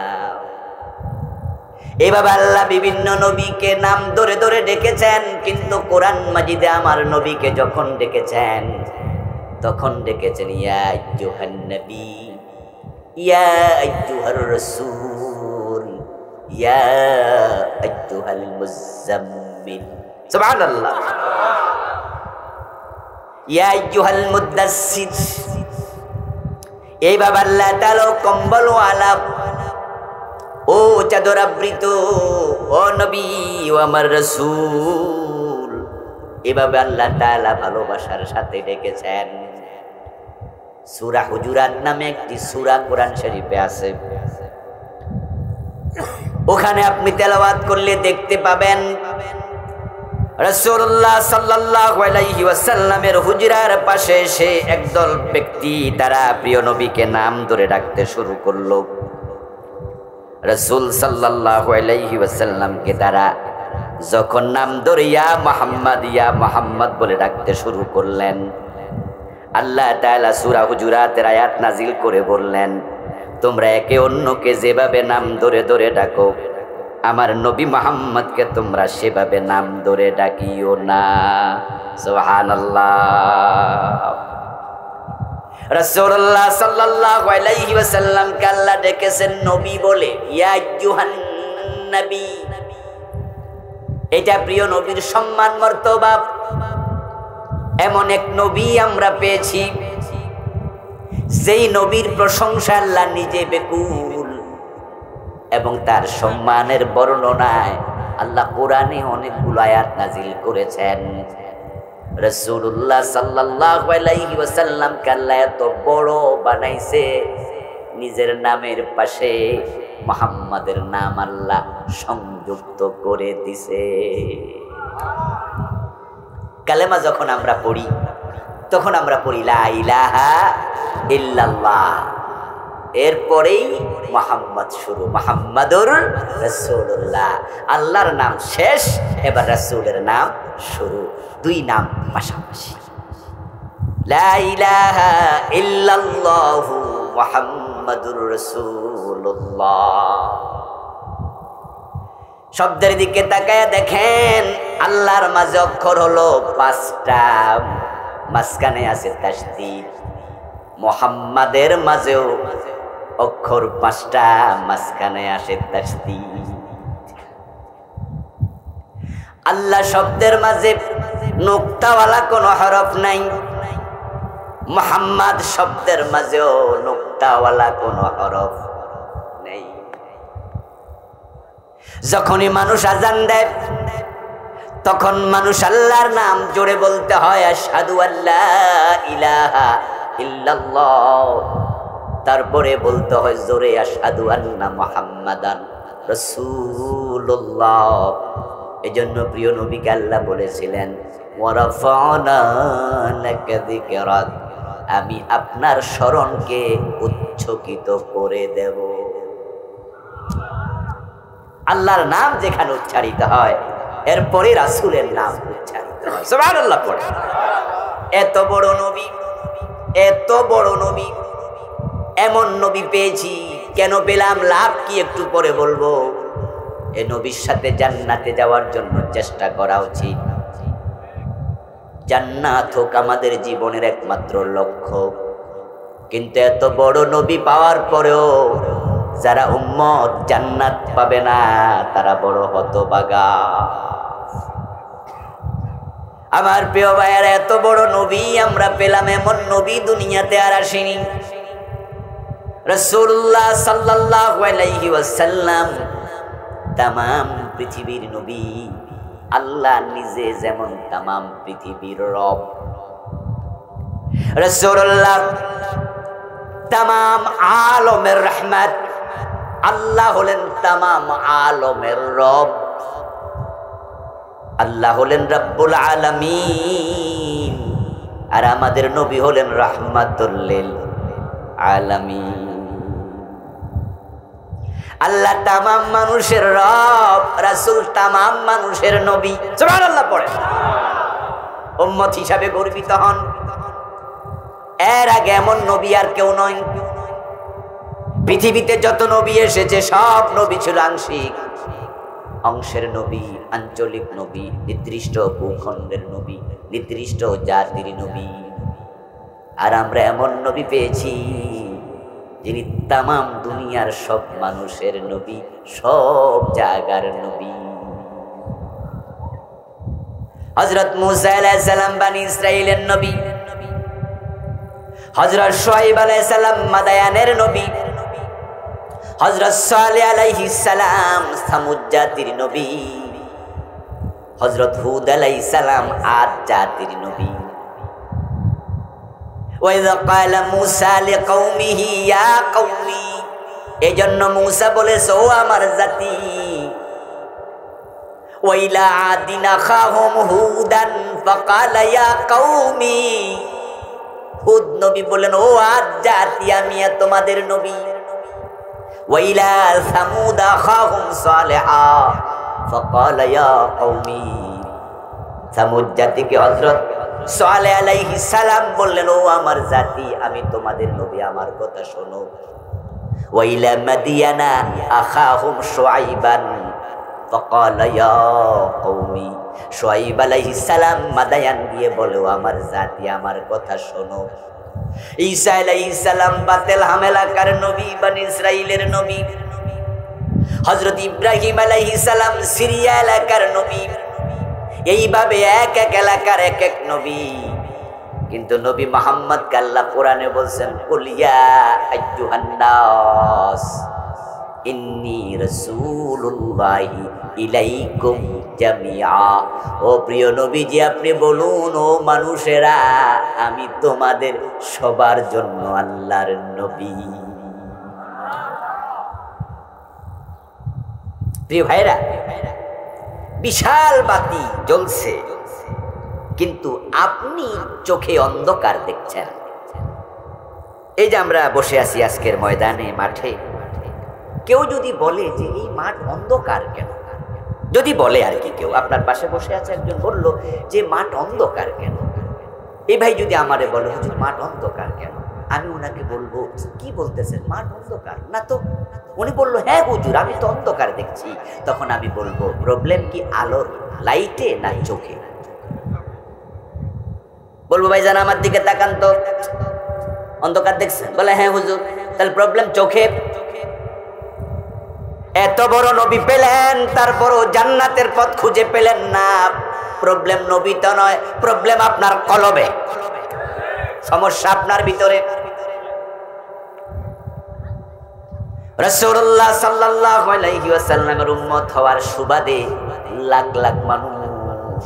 এভাবে আল্লাহ বিভিন্ন নবীকে নাম ধরে ধরে ডেকেছেন, কিন্তু কোরআন মাজিদে আমার নবীকে যখন ডেকেছেন তখন ডেকেছেন ইয়া আইয়ুহান নবী, ইয়া আইয়ুহার রাসূল, ইয়া আইয়ুহাল মুযাম্মিল। সুবহানাল্লাহ। ইয়া আইয়ুহাল মুদাসসির, এইভাবে আল্লাহ তাআলা কম্বলওয়ালা, ও চাদর আবৃত, ও নবী, ও আমার রাসূল, এভাবে আল্লাহ তাআলা ভালোবাসার সাথে ডেকেছেন। সূরা হুজুরাত নামে একটি সূরা কোরআন শরীফে আছে, ওখানে আপনি তেলাওয়াত করলে দেখতে পাবেন রাসূলুল্লাহ সাল্লাল্লাহু আলাইহি ওয়াসাল্লামের হুজরার পাশে এসে একদল ব্যক্তি তারা প্রিয় নবীকে নাম ধরে ডাকতে শুরু করলো। রাসূল সাল্লাল্লাহু আলাইহি ওয়াসাল্লামকে তারা যখন নাম ধরে ইয়া মুহাম্মদ বলে ডাকতে শুরু করলেন, আল্লাহ তাআলা সূরা হুজুরাতের আয়াত নাজিল করে বললেন, তোমরা একে অন্যকে যেভাবে নাম ধরে ধরে ডাকো, আমার নবী মুহাম্মদকে তোমরা সেভাবে নাম ধরে ডাকিও না। সুবহানাল্লাহ। রাসূলুল্লাহ সাল্লাল্লাহু আলাইহি ওয়াসাল্লামকে আল্লাহ ডেকেছেন নবী বলে, ইয়া আইয়ুহান নবী। এটা প্রিয় নবীর সম্মান মর্তবা। এমন এক নবী আমরা পেয়েছি যেই নবীর প্রশংসা আল্লাহ নিজে বেকুল, এবং তার সম্মানের বর্ণনায় আল্লাহ কোরআনে অনেকগুলো আয়াত নাজিল করেছেন। রাসূলুল্লাহ সাল্লাল্লাহু আলাইহি ওয়াসাল্লামকে আল্লাহ এত বড় বানাইছে, নিজের নামের পাশে মুহাম্মাদের নাম আল্লাহ সংযুক্ত করে দিছে। কালেমা যখন আমরা পড়ি তখন আমরা পড়ি লা ইলাহা ইল্লাল্লাহ, এরপরেই মুহাম্মদ শুরু, মুহাম্মাদুর রাসূলুল্লাহ। আল্লাহর নাম শেষ, এবার রাসূলের নাম শুরু, দুই নাম পাশাপাশি। লা ইলাহা ইল্লাল্লাহু মুহাম্মাদুর রাসূলুল্লাহ। শব্দের দিকে তাকায়া দেখেন আল্লাহর মাঝে অক্ষর হলো 5টা, মাঝখানে আছে তাসদীদ। মুহাম্মাদের মাঝেও অক্ষর 5টা, মাঝখানে আসে তাসদীদ। আল্লাহ শব্দের মাঝে নুকতাওয়ালা কোনো হরফ নাই, মুহাম্মদ শব্দের মাঝেও নুকতাওয়ালা কোনো হরফ নেই। যখনই মানুষ আজান দেয় তখন মানুষ আল্লাহর নাম জোরে বলতে হয়, আশহাদু আল্লা ইলাহা ইল্লাল্লাহ। তারপরে বলতে হয় জোরে, আশহাদু আন্না মুহাম্মাদান রাসূলুল্লাহ। এজন্য প্রিয় নবীকে আল্লাহ বলেছিলেন, ওয়া রাফা'না লাকা যিকরাক, আমি আপনার স্মরণকে উচ্চকিত করে দেব। আল্লাহর নাম যেখানে উচ্চারিত হয় এরপরে রাসূলের নাম উচ্চারিত হয়। সুবহানাল্লাহ পড়ে। এত বড় নবী, এত বড় নবী, এমন নবী পেয়েছি, কেন পেলাম, লাভ কি একটু পরে বলবো। এই নবীর সাথে জান্নাতে যাওয়ার জন্য চেষ্টা করা উচিত। জান্নাত হোক আমাদের জীবনের একমাত্র লক্ষ্য। কিন্তু এত বড় নবী পাওয়ার পরেও যারা উম্মত জান্নাত পাবে না তারা বড় হতভাগা। আমার প্রিয় ভাইয়েরা, এত বড় নবী আমরা পেলাম, এমন নবী দুনিয়াতে আর আসেনি। রাসূলুল্লাহ সাল্লাল্লাহু আলাইহি ওয়াসাল্লাম তামাম পৃথিবীর নবী। আল্লাহ নিজে যেমন তামাম পৃথিবীর রব, রাসূলুল্লাহ তামাম আলমের রহমত। আল্লাহ হলেন তামাম আলমের রব, আল্লাহ হলেন রব্বুল আলামিন। আর আমাদের নবী হলেন রাহমাতুল লিল আলামিন। আল্লাহ তামাম মানুষের রব, রাসূল তামাম মানুষের নবী। সুবহানাল্লাহ পড়ে। উম্মত হিসাবে গর্বিত হন। এর আগে এমন নবী আর কেউ নয়। পৃথিবীতে যত নবী এসেছে সব নবী ছিল আংশিক, অংশের নবী, আঞ্চলিক নবী, নির্দিষ্ট ভূখণ্ডের নবী, নির্দিষ্ট জাতির নবী। আর আমরা এমন নবী পেয়েছি যিনি তামাম দুনিয়ার সব মানুষের নবী, সব জায়গার নবী। হযরত মূসা আলাইহিস সালাম বনি ইসরাইলের নবী, হযরত শুআয়ব আলাইহিস সালাম মাদায়ানের নবী, হযরত সালেহ আলাইহিস সালাম সামুদ জাতির নবী, হযরত হুদ আলাইহিস সালাম আদ জাতির নবী। ওয়াইযা ক্বালা মূসা লিকওমিহি ইয়া কওমি, এজন্য মূসা বলেছে ও আমার জাতি। ওয়াইলা আদিনা খাহুম হুদান ফাকালা ইয়া কওমি, হুদ নবী বলেন ও আদ জাতি আমি তোমাদের নবী। ওয়াইলা সামুদ খাহুম সালেহা ফাকালা ইয়া কওমি, সামুদ জাতিকে হযরত সালেহ আলাইহিস সালাম বললেন ও আমার জাতি আমি তোমাদের নবী, আমার কথা শোনো। ওয়াইলা মাদিয়ানা আখাহুম শুআইবান ফাকালা ইয়া কওমি, শুআইব আলাইহিস সালাম মাদায়ান গিয়ে বলে ও আমার জাতি আমার কথা শোনো। ঈসা আলাইহিস সালাম বাতেলহাম এলাকার নবী, বনি ইসরাইলের নবী। হযরত ইব্রাহিম আলাইহিস সালাম সিরিয়া এলাকার নবী। এইভাবে এক এক এলাকার এক এক নবী। কিন্তু নবী মুহাম্মদ কে আল্লাহ কোরআনে বলছেন কুল ইয়া আইয়ুহান নাস ইন্নী রাসূলুল্লাহি ইলাইকুম জামিআ, ও প্রিয় নবীজি আপনি বলুন ও মানুষেরা আমি তোমাদের সবার জন্য আল্লাহর নবী। প্রিয় ভাইরা, বিশাল বাতি জ্বলছে কিন্তু আপনি চোখে অন্ধকার দেখছেন। এই যে আমরা বসে আছি আজকের ময়দানে, মাঠে, কেউ যদি বলে যে এই মাঠ অন্ধকার কেন, যদি বলে আর কি, কেউ আপনার পাশে বসে আছে একজন বলল যে মাঠ অন্ধকার কেন, এই ভাই যদি আমারে বলে হুজুর মাঠ অন্ধকার কেন, আমি ওনাকে বলবো কি বলতেছেন, মাঠ অন্ধকার না তো? উনি বললো হ্যাঁ হুজুর, আমি তো অন্ধকার দেখছি। তখন আমি বলবো প্রবলেম কি আলোর লাইটে না চোখে? বলবো ভাইজান আমার দিকে তাকান তো, অন্ধকার দেখছেন? বলে হ্যাঁ হুজুর। তাহলে প্রবলেম চোখে? এত বড় নবী পেলেন, তারপরও জান্নাতের পথ খুঁজে পেলেন না। প্রবলেম নবী তো নয়, প্রবলেম আপনার কলবে, সমস্যা আপনার ভিতরে। রাসূলুল্লাহ সাল্লাল্লাহু আলাইহি ওয়াসাল্লামের উম্মত হওয়ার সুবাদে লাখ লাখ মানুষ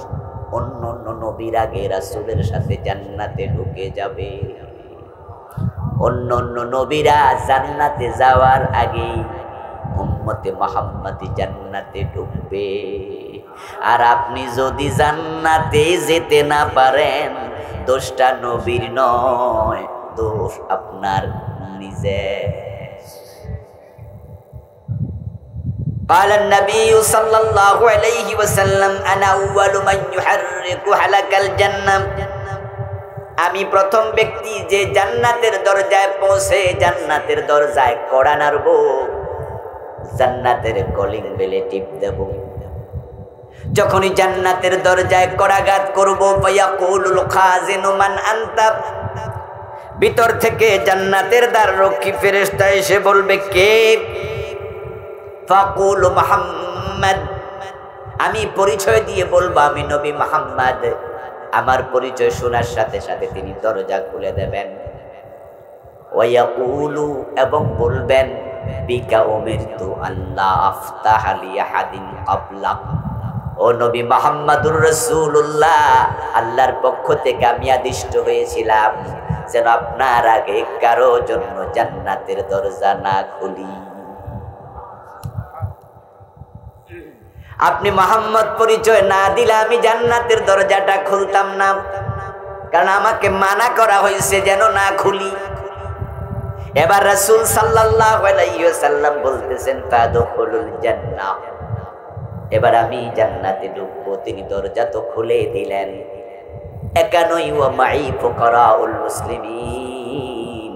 অন্য অন্য নবীর আগে রাসূলের সাথে জান্নাতে ঢুকে যাবে। অন্য অন্য নবীরা জান্নাতে যাওয়ার আগে উম্মতে মুহাম্মাদি জান্নাতে ঢুকবে। আর আপনি যদি জান্নাতে যেতে না পারেন, দোষটা নবীর নয়, দোষ আপনার নিজের। قال النبي صلى الله عليه وسلم انا اول من يحرك حلق الجنه। আমি প্রথম ব্যক্তি যে জান্নাতের দরজায় পৌঁছে জান্নাতের দরজায় কড়া নাড়ব, জান্নাতের কলিং বেলে টিপ দেব। যখনই জান্নাতের দরজায় কড়াঘাত করব, ফায়াকুলুল খাজিনু মান আনতা, ভিতর থেকে জান্নাতের দ্বাররক্ষী ফেরেশতা এসে বলবে কে? ফাকুলু মুহাম্মদ, আমি পরিচয় দিয়ে বলবো আমি নবী মুহাম্মদ। আমার পরিচয় শোনার সাথে সাথে তিনি দরজা খুলে দেবেন। ওয়ায়াকুলু, এবং বলবেন বিকা উমিরতু আল্লাহ আফতাহ লি আহাদিন ক্বাবলাক, ও নবী মুহাম্মদুর রাসূলুল্লাহ, আল্লাহর পক্ষ থেকে আমি আদিষ্ট হয়েছিলাম যেন আপনার আগে কারো জন্য জান্নাতের দরজা না খুলি। আপনি মুহাম্মদ পরিচয় না দিলে আমি জান্নাতের দরজাটা খুলতাম না, কারণ আমাকে মানা করা হয়েছে যেন না খুলি। এবার রাসূল সাল্লাল্লাহু আলাইহি ওয়াসাল্লাম বলতেছেন ফাদখুলুল জান্নাহ, এবার আমি জান্নাতে ঢুকবো। তিনি দরজা তো খুলে দিলেন। একানই ওয়া মাই ফুকারাউল মুসলিমিন,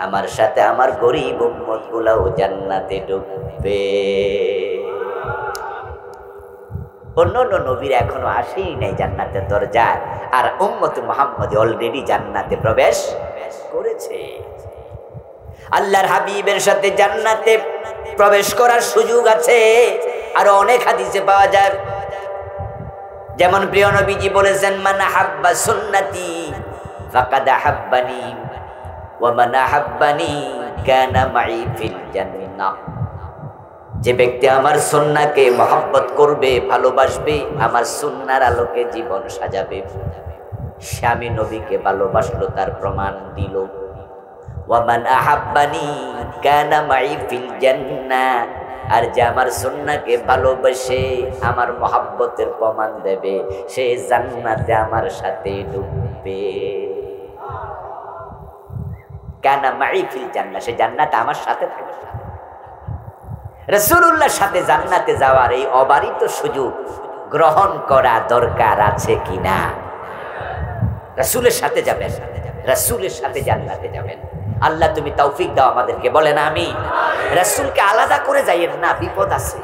আমার সাথে আমার গরীব উম্মতগুলোও জান্নাতে ঢুকবে। অন্য অন্য নবীর এখনো আসেই নাই জান্নাতের দরজায়, আর উম্মতে মুহাম্মদ অলরেডি জান্নাতে প্রবেশ করেছে। আল্লাহর হাবিবের সাথে জান্নাতে প্রবেশ করার সুযোগ আছে। আরো অনেক হাদিসে পাওয়া যায়, যেমন প্রিয় নবীজি বলেছেন মান হাব্বা সুন্নতি ফাকাদ হাব্বানি ওয়া মান হাব্বানি কানা মাই ফিল জান্নাহ। যে ব্যক্তি আমার সুন্নাহকে মহব্বত করবে, ভালোবাসবে, আমার সুন্নাহর আলোকে জীবন সাজাবে, সে আমি নবীকে ভালোবাসলো, তার প্রমাণ দিল। ওয়া মান আহাব্বানি কানা মাই ফিল জান্নাহ, আর যে আমার সুন্নাহকে ভালোবাসে আমার মহব্বতের প্রমাণ দেবে, সে জান্নাতে আমার সাথে ঢুকবে। কানা মাই ফিল জান্নাহ, সে জান্নাতে আমার সাথে থাকবে। রাসূলুল্লাহর সাথে জান্নাতে যাওয়ার এই অবারিত সুযোগ গ্রহণ করা দরকার আছে কিনা? রাসূলের সাথে যাবেন, রাসূলের সাথে জান্নাতে যাবেন। আল্লাহ তুমি তৌফিক দাও আমাদেরকে, বলেন আমিন। রাসূলকে আলাদা করে যাইয়েন না, বিপদ আছে।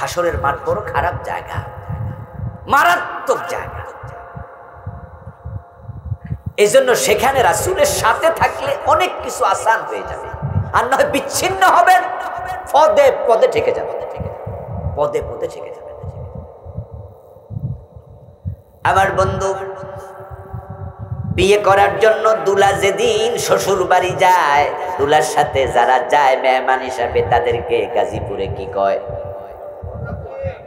হাসরের মাঠ বড় খারাপ জায়গা, মারাত্মক জায়গা। এজন্য সেখানে রাসূলের সাথে থাকলে অনেক কিছু আসান হয়ে যাবে। আর নয় বিচ্ছিন্ন হবেন, পদে পদে ঠেকে যাবে, পদে পদে ঠেকে যাবে। আমার বন্ধু, বিয়ে করার জন্য দুলা যেদিন শ্বশুর বাড়ি যায়, দুলার সাথে যারা যায় মেহমান হিসাবে, তাদেরকে গাজীপুরে কি কয়?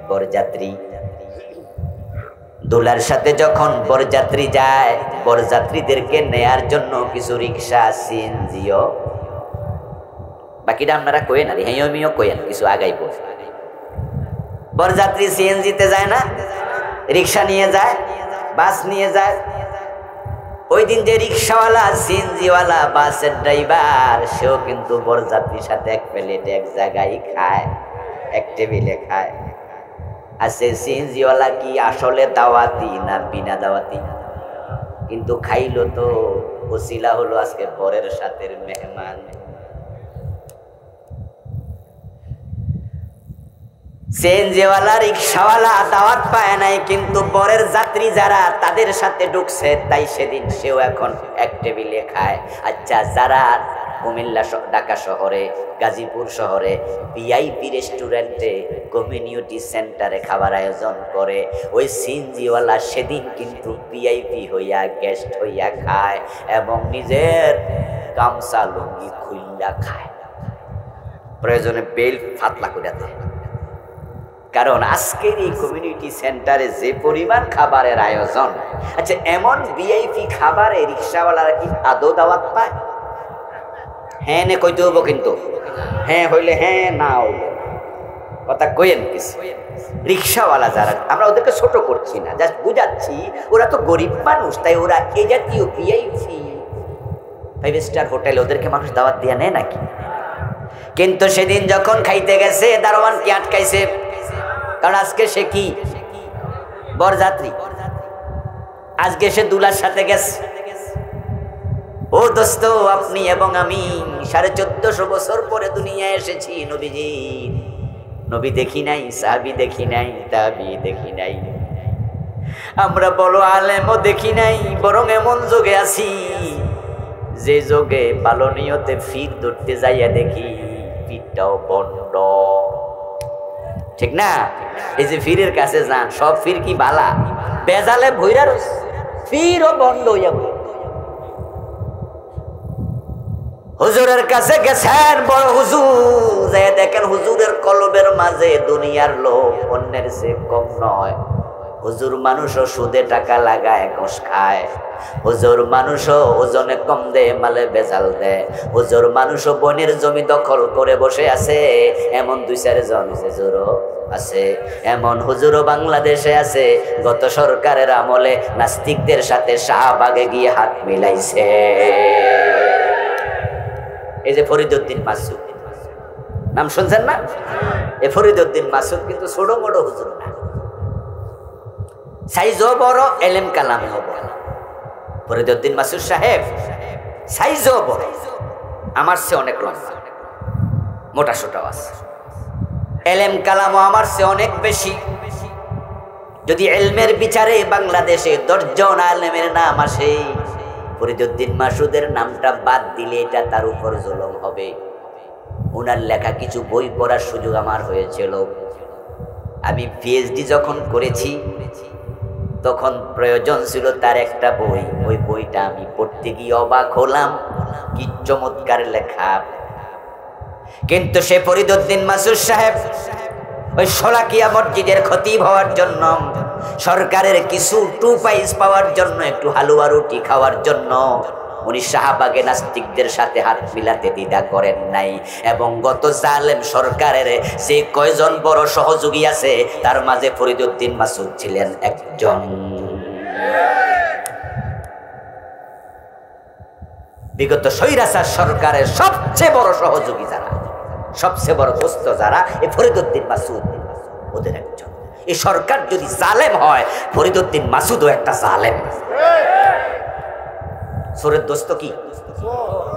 বরযাত্রী। দুলার সাথে যখন বরযাত্রী যায়, বরযাত্রীদেরকে নেয়ার জন্য কিছু রিক্সা, সিএনজিও, বাকিটা আপনারা কইেন, আর হ্যাঁ আমিও কইেন, কিছু আগাইব। বরযাত্রী সিএনজিতে যায় না, রিক্সা নিয়ে যায়, বাস নিয়ে যায়। ওই দিন যে রিক্সাওয়ালা, সিএনজিওয়ালা, বাসের ড্রাইভার, সেও কিন্তু বরযাত্রীর সাথে এক প্লেটে এক জায়গায় খায়, এক টেবিলে খায়। আর সে সিএনজিওয়ালা কি আসলে দাওয়াতি না বিনা দাওয়াতি? কিন্তু খাইলো তো ওসিলা হলো আজকে বরের সাথের মেহমান। সিএনজিওয়ালা রিক্সাওয়ালা দাওয়াত পায় নাই, কিন্তু বরের যাত্রী যারা তাদের সাথে ঢুকছে, তাই সেদিন সেও এখন এক টেবিলে খায়। আচ্ছা, যারা কুমিল্লা ঢাকা শহরে, গাজীপুর শহরে ভিআইপি রেস্টুরেন্টে, কমিউনিটি সেন্টারে খাবার আয়োজন করে, ওই সিএনজিওয়ালা সেদিন কিন্তু ভিআইপি হইয়া গেস্ট হইয়া খায় এবং নিজের গামছা লুঙ্গি খুইল্লা খায়, প্রয়োজনে বেল ফাতলা করে দেয়। কারণ আজকের এই কমিউনিটি সেন্টারে যে পরিমাণ খাবারের আয়োজন, আচ্ছা এমন ভিআইপি খাবারে রিক্সাওয়ালারা কি আদৌ দাওয়াত পায়? হ্যাঁ নে কইতে হবো, কিন্তু হ্যাঁ হইলে হ্যাঁ, না হইলে কথা কইেন কিছু। রিক্সাওয়ালা যারা, আমরা ওদেরকে ছোট করছি না, জাস্ট বুঝাচ্ছি ওরা তো গরিব মানুষ, তাই ওরা এই জাতীয় ভিআইপি 5 স্টার হোটেলে ওদেরকে মানুষ দাওয়াত দিয়ে নেয় নাকি? কিন্তু সেদিন যখন খাইতে গেছে, দারোয়ান কি আটকাইছে, কারণ আজকে সে কি বরযাত্রী, আজকে সে দুলার সাথে গেছে। ও দোস্ত, আপনি এবং আমি 1450 বছর পরে দুনিয়ায় এসেছি নবীজি, নবী দেখি নাই, সাহাবী দেখি নাই, তাবি দেখি নাই, আমরা বড় আলেমও দেখি নাই, বরং এমন যোগে আছি যে যোগে ভালো নিয়তে ফির ধরতে যাইয়া দেখি ফিরটাও বন্ধ। ঠিক না? এই যে ফিরের কাছে যান, সব ফির কি বালা? বেজালে ভৈরার ফিরও বন্ধ হইয়া। হুজুরের কাছে গেছেন বড় হুজুর, যে দেখেন হুজুরের কলবের মাঝে দুনিয়ার লোভ অন্যের সে কম নয়। হুজুর মানুষও সুদে টাকা লাগায়, ঘুষ খায়। হুজুর মানুষও ওজনে কম দে, মালে বেজাল দে। হুজুর মানুষও বনের জমি দখল করে বসে আছে, এমন 2-4 জন হুজুরও আছে। এমন হুজুরও বাংলাদেশে আছে, গত সরকারের আমলে নাস্তিকদের সাথে শাহবাগে গিয়ে হাত মিলাইছে। এই যে ফরিদউদ্দিন মাসুদ, নাম শুনছেন না? এই ফরিদউদ্দিন মাসুদ কিন্তু ছোট মোটো হুজুর না, সাইজও বড়, এলেম কালামেও বড়। ফরিদউদ্দিন মাসুদ সাহেব সাইজও বড়, আমার চেয়ে অনেক লম্বা, মোটা সোটাও আছে, এলেম কালামও আমার চেয়ে অনেক বেশি। যদি এলমের বিচারে বাংলাদেশে 10 জন আলেমের নাম আসে, ফরিদউদ্দিন মাসুদের নামটা বাদ দিলে এটা তার উপর জুলুম হবে। ওনার লেখা কিছু বই পড়ার সুযোগ আমার হয়েছিল। আমি পিএইচডি যখন করেছি তখন প্রয়োজন ছিল তার একটা বই, ওই বইটা আমি পড়তে গিয়ে অবাক হলাম, কি চমৎকার লেখা। কিন্তু সে ফরিদউদ্দিন মাসুদ সাহেব ওই শোলাকিয়া মসজিদের খতিব হওয়ার জন্য, সরকারের কিছু 2 পয়সা পাওয়ার জন্য, একটু হালুয়া রুটি খাওয়ার জন্য উনি শাহবাগে নাস্তিকদের সাথে হাত মিলাতে দ্বিধা করেন নাই। এবং গত জালেম সরকারের যে কয়জন বড় সহযোগী আছে, তার মাঝে ফরিদউদ্দিন মাসুদ ছিলেন একজন। বিগত স্বৈরাচার সরকারের সবচেয়ে বড় সহযোগী যারা, সবচেয়ে বড় দোস্ত যারা, এই ফরিদউদ্দিন মাসুদ ওদের একজন। এই সরকার যদি জালেম হয়, ফরিদউদ্দিন মাসুদও একটা জালেম। চোরের দোস্ত কি?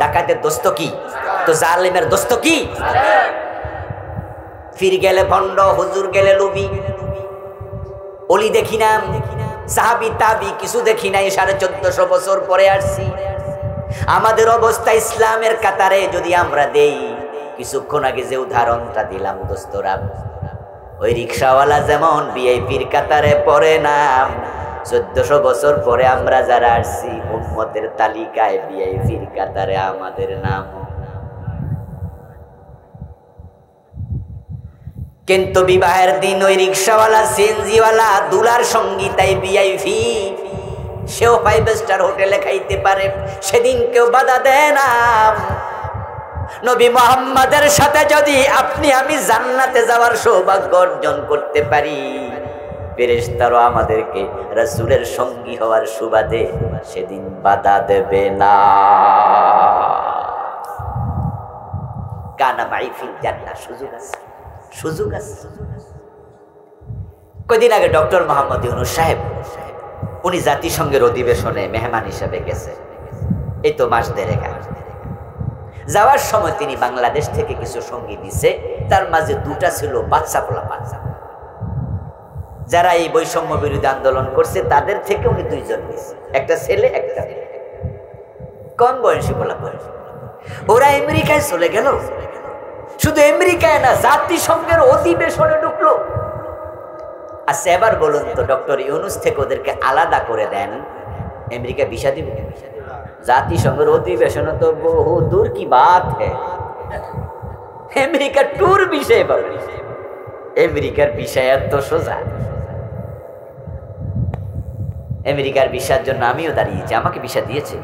ডাকাতের দোস্ত কি? তো জালেমের দোস্ত কি? ফির গেলে ভণ্ড, হুজুর গেলে লুবি। অলি দেখি না, সাহাবি তাবি কিছু দেখি নাই, 1450 বছর পরে আসছি। আমাদের অবস্থা ইসলামের কাতারে যদি আমরা দেই, কিছুক্ষণ আগে যে উদাহরণটা দিলাম দোস্তরা, ওই রিক্সাওয়ালা যেমন ভিআইপির কাতারে পড়ে নাম, 1400 বছর পরে আমরা যারা আসছি উম্মতের তালিকায় ভিআইপির কাতারে আমাদের নাম। কিন্তু বিবাহের দিন ওই রিক্সাওয়ালা, সিএনজিওয়ালা, দুলার সঙ্গী তাই ভিআইপি, সেও 5 স্টার হোটেলে খাইতে পারে, সেদিন কেউ বাধা দেয় না। নবী মুহাম্মাদের সাথে যদি আপনি আমি জান্নাতে যাওয়ার সৌভাগ্য অর্জন করতে পারি, ফেরেশতারা আমাদেরকে রাসূলের সঙ্গী হওয়ার সুবাদে সেদিন বাধা দেবে না। কানা মাই ফিল জান্নাহ, সুযোগ আছে, সুযোগ আছে। কদিন আগে ডক্টর মোহাম্মদ ইউনূস সাহেব, উনি জাতিসংঘের অধিবেশনে মেহমান হিসেবে গেছে। এই তো মাস দেড়েক যাওয়ার সময় তিনি বাংলাদেশ থেকে কিছু সঙ্গী দিছে, তার মাঝে দুটা ছিল বাচ্চা পোলাপান, যারা এই বৈষম্য বিরোধী আন্দোলন করছে তাদের থেকে উনি দুইজন দিছে, একটা ছেলে একটা মেয়ে, কম বয়সী পোলাপান। ওরা আমেরিকায় চলে গেল, শুধু আমেরিকায় না জাতিসংঘের অধিবেশনে ঢুকলো। আচ্ছা এবার বলুন তো, ডক্টর ইউনূস থেকে ওদেরকে আলাদা করে দেন, আমেরিকা ভিসা দিবে? জাতিসংঘের অধিবেশনে তো বহু দূর কি বাত হ্যাঁ, আমেরিকা ট্যুর বিষয় পাবে, আমেরিকার বিষয় এত সোজা। আমেরিকার ভিসার জন্য আমিও দাঁড়িয়েছি, আমাকে ভিসা দিয়েছে,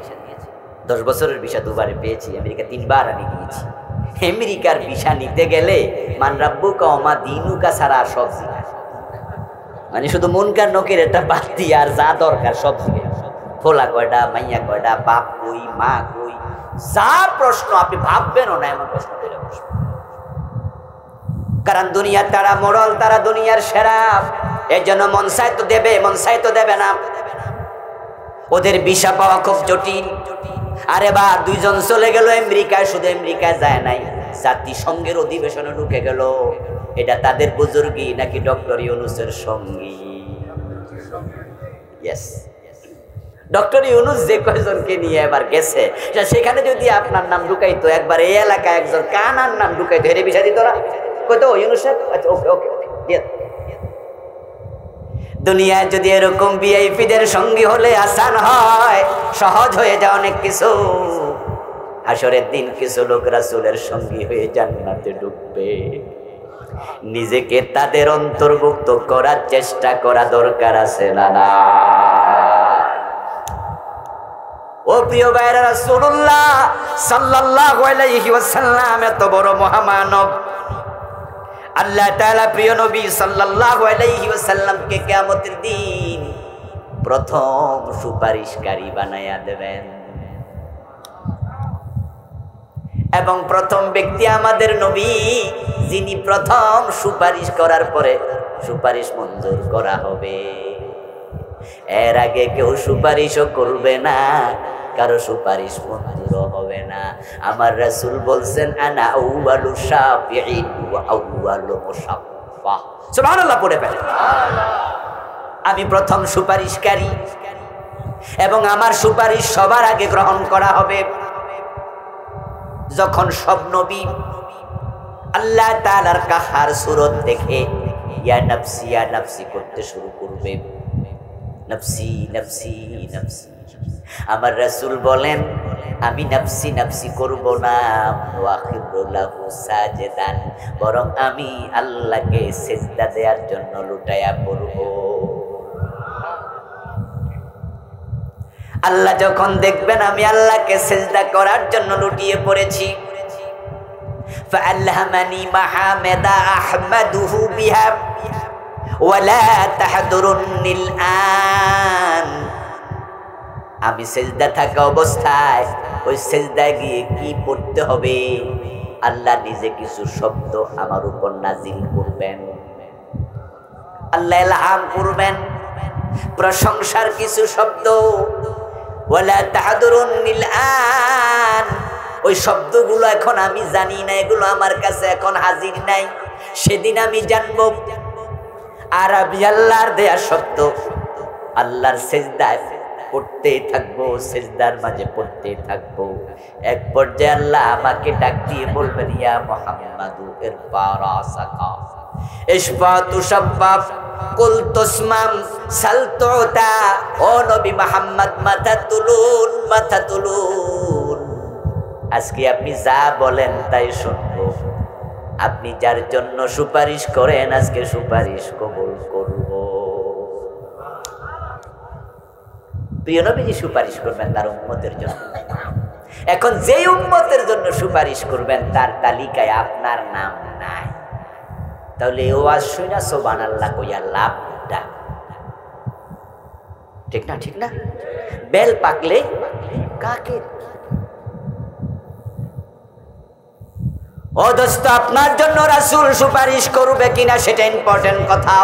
10 বছরের ভিসা দুবারে পেয়েছি, আমেরিকা 3 বার আমি গিয়েছি। আমেরিকার ভিসা নিতে গেলে মান রাব্বুকা ওয়া মা দীনুকা ছাড়া আর সব জিজ্ঞাসা, মানে শুধু মুনকার নকির এটা বাদ দিয়ে আর যা দরকার সব জিজ্ঞাসা, ফোলা কয়টা, মাইয়া কয়টা, বাপ কই, মা কই, যা প্রশ্ন আপনি ভাববেনও না এমন প্রশ্ন করে বসবেন। কারণ দুনিয়ার তারা মোড়ল, তারা দুনিয়ার সেরা, এর জন্য মন চাই তো দেবে, মন চাই তো দেবে না। ওদের ভিসা পাওয়া খুব জটিল। আরে বা দুইজন চলে গেল আমেরিকায়, শুধু আমেরিকায় যায় নাই, জাতিসংঘের অধিবেশনে ঢুকে গেল। এটা তাদের বুজুর্গি নাকি ডক্টর ইউনূসের সঙ্গী? ইয়েস, ডক্টর ইউনূস যে কয়জনকে নিয়ে এবার গেছে সেখানে যদি আপনার নাম ঢুকাইতো, একবার এই এলাকায় একজন কানার নাম ঢুকাইতো, হেরে ভিসা দিত না? কইতো ইউনূস সাহেব, আচ্ছা ওকে ওকে দিয়ে। দুনিয়ায় যদি এরকম ভিআইপিদের সঙ্গী হলে আসান হয়, সহজ হয়ে যায় অনেক কিছু। হাসরের দিন কিছু লোক রাসূলের সঙ্গী হয়ে জান্নাতে ঢুকবে। নিজেকে তাদের অন্তর্ভুক্ত করার চেষ্টা করা দরকার আছে না? ও প্রিয় ভাইরা, রাসূলুল্লাহ সাল্লাল্লাহু আলাইহি ওয়াসাল্লাম এত বড় মহামানব, আল্লাহ তাআলা প্রিয় নবী সাল্লাল্লাহু আলাইহি ওয়াসাল্লামকে কিয়ামতের দিন প্রথম সুপারিশকারী বানায়া দেবেন। এবং প্রথম ব্যক্তি আমাদের নবী, যিনি প্রথম সুপারিশ করার পরে সুপারিশ মঞ্জুর করা হবে। এর আগে কেউ সুপারিশও করবে না, কারো সুপারিশ মঞ্জুর হবে না। আমার রাসূল বলছেন, আনা আউয়ালু শাফিঈন ওয়া আউয়ালু মুশাফফা। সুবহানাল্লাহ পড়ে ফেলেন। আমি প্রথম সুপারিশকারী এবং আমার সুপারিশ সবার আগে গ্রহণ করা হবে। যখন সব নবী আল্লাহ তাআলার কাহার সুরত দেখে ইয়া নাফসি করতে শুরু করবে, নফসি নফসি নফসি, আমার রাসূল বলেন আমি নফসি নফসি করব না, ওয়াখিরু লাহু সাজিদান, বরং আমি আল্লাহকে সিজদা দেওয়ার জন্য লুটায়া পড়ব। আল্লাহ যখন দেখবেন আমি আল্লাহকে সিজদা করার জন্য লুটিয়ে পড়েছি, ফাআলহামানি মাহামেদা আহমাদুহু বিহা ওয়ালা তাহদুরুনিল আন, আমি সিজদা থাকা অবস্থায় ওই সিজদায় গিয়ে কি পড়তে হবে, আল্লাহ নিজে কিছু শব্দ আমার উপর নাজিল করবেন, আল্লাহ ইলহাম করবেন প্রশংসার কিছু শব্দ। ওয়ালা তাহদুরুনিল আন, ওই শব্দগুলো এখন আমি জানি না, এগুলো আমার কাছে এখন হাজির নাই, সেদিন আমি জানবো। আর আমি আল্লাহর দেয়া শব্দ আল্লাহর সিজদায় পড়তেই থাকবো, সিজদার মাঝে পড়তেই থাকবো। এক পর্যায়ে আল্লাহ আমাকে ডাক দিয়ে বলবেন, ইয়া মুহাম্মাদু ইরফা রাসাকা ইশফা তুশাব্বাব কুল তুসমাম সাল তুতা, ও নবী মুহাম্মদ মাথা তুলুন, মাথা তুলুন, আজকে আপনি যা বলেন তাই শুনবো। আপনি যার জন্য সুপারিশ করেন আজকে সুপারিশ কবুল করব। প্রিয় নবীজি সুপারিশ করবেন তার উম্মতের জন্য। এখন যে উম্মতের জন্য সুপারিশ করবেন তার তালিকায় আপনার নাম নাই, তাহলে ও আজ শুনা সুবহানাল্লাহ কইয়া লাভটা, ঠিক না? ঠিক না? বেল পাকলে কাকে? ও দোস্ত, আপনার জন্য রাসূল সুপারিশ করবে কিনা সেটা ইম্পর্টেন্ট কথা।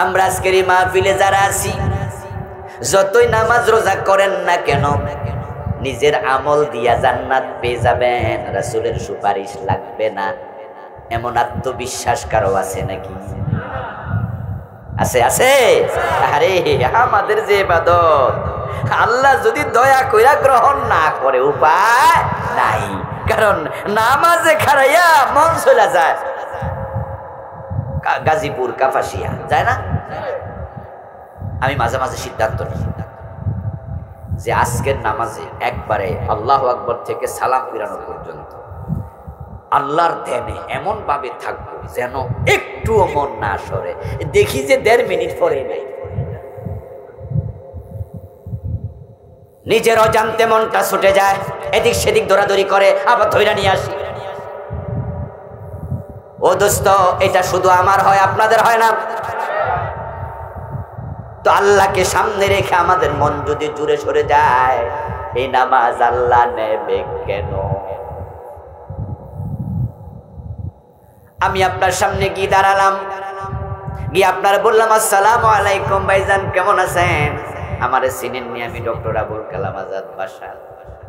আমরা আজকের এই মাহফিলে যারা আছি যতই নামাজ রোজা করেন না কেন নিজের আমল দিয়া জান্নাত পেয়ে যাবেন, রাসূলের সুপারিশ লাগবে না, এমন আত্মবিশ্বাস কারো আছে নাকি? আছে আছে? আরে আমাদের যে ইবাদত আল্লাহ যদি দয়া কইরা গ্রহণ না করে উপায় নাই, কারণ নামাজে খারাইয়া মন চলে যায় গাজীপুর কাপাসিয়া, যায় না? আমি মাঝে মাঝে সিদ্ধান্ত নিই যে আজকের নামাজে একবারে আল্লাহু আকবার থেকে সালাম ফিরানো পর্যন্ত আল্লাহর ধ্যানে এমন ভাবে থাকবো যেন একটুও মন না সরে। দেখি যে 1.5 মিনিট পরে নাই, নিজের অজান্তে মনটা ছুটে যায়, এদিক সেদিক দৌড়াদৌড়ি করে, আবার ধইরা নিয়ে আসি। ও দোস্ত, এটা শুধু আমার হয়, আপনাদের হয় না? তো আল্লাহকে সামনে রেখে আমাদের মন যদি জুড়ে সরে যায়, এই নামাজ আল্লাহ নেবে কেন? আমি আপনার সামনে গিয়ে দাঁড়ালাম, গিয়ে আপনার বললাম আসসালামু আলাইকুম ভাইজান, কেমন আছেন? আমারে চিনেন নি, আমি ডক্টর আবুল কালাম আজাদ বাশা।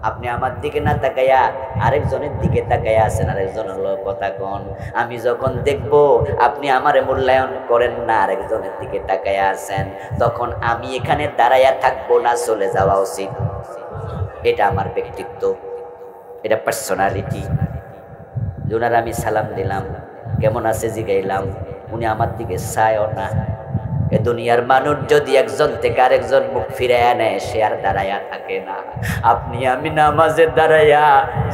আপনি আমার দিকে না তাকাইয়া আরেকজনের দিকে তাকাইয়া আছেন, আরেকজনের লোক কথা কন। আমি যখন দেখব আপনি আমারে মূল্যায়ন করেন না, আরেকজনের দিকে তাকাইয়া আছেন, তখন আমি এখানে দাঁড়াইয়া থাকবো না, চলে যাওয়া উচিত। এটা আমার ব্যক্তিত্ব, এটা পার্সোনালিটি। ওনার আমি সালাম দিলাম, কেমন আছে জিগাইলাম, উনি আমার দিকে চায়ও না। এ দুনিয়ার মানুষ যদি একজন থেকে আরেকজন মুখ ফিরাইয়া নেয়, সে আর দাঁড়াইয়া থাকে না। আপনি আমি নামাজে দাঁড়াইয়া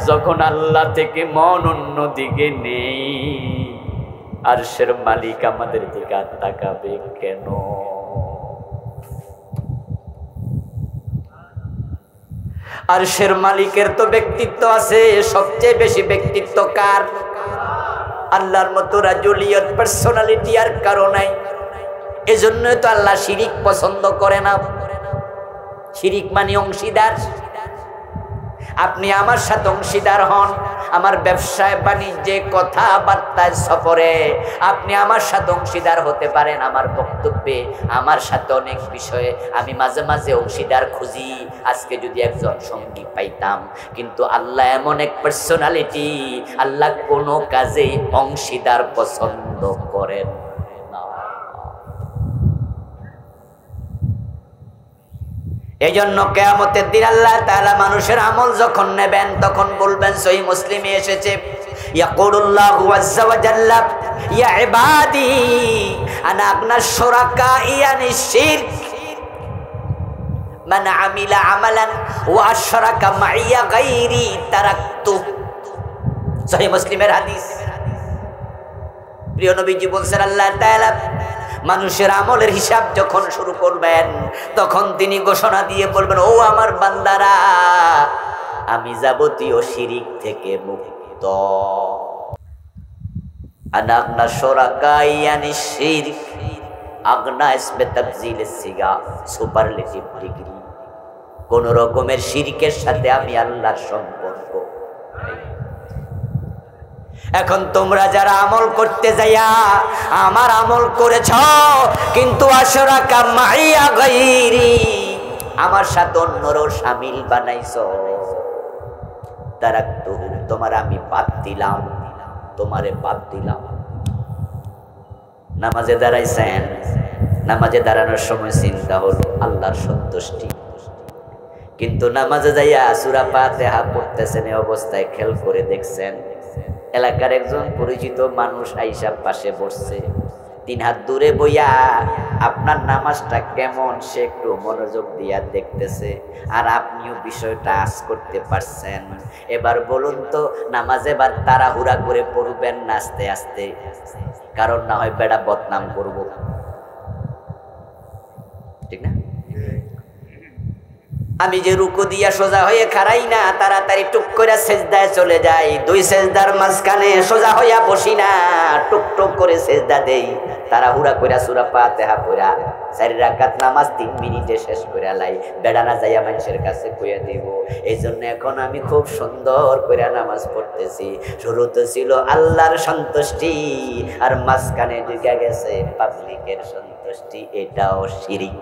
যখন আল্লাহ থেকে মন অন্য দিকে নেই, আরশের মালিক আমাদের দিকে আর তাকাবে কেন? আরশের মালিকের তো ব্যক্তিত্ব আছে, সবচেয়ে বেশি ব্যক্তিত্ব কার? আল্লাহর মতো রাজুলিয়ত পার্সোনালিটি আর কারো নাই। এজন্য তো আল্লাহ শিরিক পছন্দ করে না। শিরিক মানে অংশীদার। আপনি আমার সাথে অংশীদার হন, আমার ব্যবসায় বাণিজ্যে কথাবার্তায় সফরে আপনি আমার সাথে অংশীদার হতে পারেন। আমার বক্তব্যে আমার সাথে অনেক বিষয়ে আমি মাঝে মাঝে অংশীদার খুঁজি। আজকে যদি একজন সঙ্গী পাইতাম, কিন্তু আল্লাহ এমন এক পার্সোনালিটি, আল্লাহ কোনো কাজেই অংশীদার পছন্দ করেন না। এই জন্য কিয়ামতের দিন আল্লাহ তাআলা মানুষের আমল যখন নেবেন, তখন বলবেন, সহিহ মুসলিমে এসেছে, ইয়াকুলুল্লাহু আযজা ওয়া জাল্লা ইয়া ইবাদি আনা আগনাশ শুরাকাই আনিশ শিরক মান আমিলা আমালান ওয়া আশরাকা মাইয়া গায়রি তারাকতু। সহিহ মুসলিমের হাদিস। প্রিয় নবীজি বলছেন, আল্লাহ তাআলা মানুষের আমলের হিসাব যখন শুরু করবেন, তখন তিনি ঘোষণা দিয়ে বলবেন, ও আমার বান্দারা, আমি যাবতীয় শিরিক থেকে মুক্ত। আনা আগনা শুরাকাই আনিশ শিরক, আগনা ইসমে তাবজিল সিগা, সুপারলেটিভ ডিগ্রি। কোন রকমের শিরকের সাথে আমি আল্লাহর সম্পর্ক। এখন তোমরা যারা আমল করতে যাইয়া আমার আমল করেছ, কিন্তু আশরাকা মাইয়া গায়রি, আমার সাথে অন্যরও শামিল বানাইছো, তারাকতু, তোমার আমি বাদ দিলাম, তোমারে বাদ দিলাম। নামাজে দাঁড়াইছেন, নামাজে দাঁড়ানোর সময় চিন্তা হলো আল্লাহর সন্তুষ্টি, কিন্তু নামাজে যাইয়া সূরা ফাতিহা পড়তেছেন, এই অবস্থায় খেয়াল করে দেখছেন এলাকার একজন পরিচিত মানুষ আইসা পাশে বসছে, 3 হাত দূরে বইয়া আপনার নামাজটা কেমন সে একটু মনোযোগ দিয়া দেখতেছে, আর আপনিও বিষয়টা আঁচ করতে পারছেন। এবার বলুন তো, নামাজ এবার তাড়াহুড়া করে পড়বেন না আস্তে আস্তে? কারণ না হয় বেড়া বদনাম করব, ঠিক না? আমি যে রুকু দিয়া সোজা হয়ে খাড়াই না, তাড়াতাড়ি টুক করে সেজদায় চলে যাই, 2 সেজদার মাঝখানে সোজা হইয়া বসি না, টুক টুক করে সেজদা দেই, তাড়াহুড়া কইরা সূরা ফাতিহা পড়া 4 রাকাত নামাজ 3 মিনিটে শেষ করে লাই, বেড়া না যাইয়া মানুষের কাছে কইয়া দিব। এই জন্য এখন আমি খুব সুন্দর করে নামাজ পড়তেছি। শুরুতে ছিল আল্লাহর সন্তুষ্টি, আর মাঝখানে ঢুকে গেছে পাবলিকের সন্তুষ্টি, এটাও শিরিক।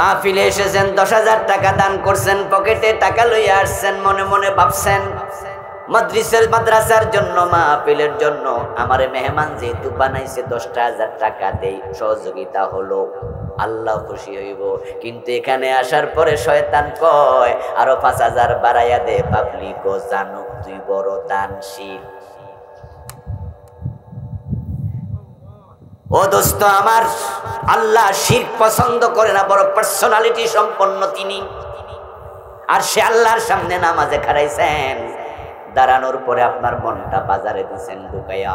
মাহফিলে এসেছেন, 10,000 টাকা দান করছেন, পকেটে টাকা লইয়া আসছেন, মনে মনে ভাবছেন মাদ্রাসার জন্য, মাহফিলের জন্য আমারে মেহমান যেহেতু বানাইছে, 10,000 টাকা দেই, সহযোগিতা হলো, আল্লাহ খুশি হইব। কিন্তু এখানে আসার পরে শয়তান কয় আরো 5,000 বাড়াইয়া দে, পাবলিক ও জানুক তুই বড় দানশীল। ও দোস্ত আমার, আল্লাহ শিরক পছন্দ করে না, বড় পার্সোনালিটি সম্পন্ন তিনি। আর সে আল্লাহর সামনে নামাজে খাড়াইছেন, দাঁড়ানোর পরে আপনার মনটা বাজারে দিছেন ঢুকাইয়া,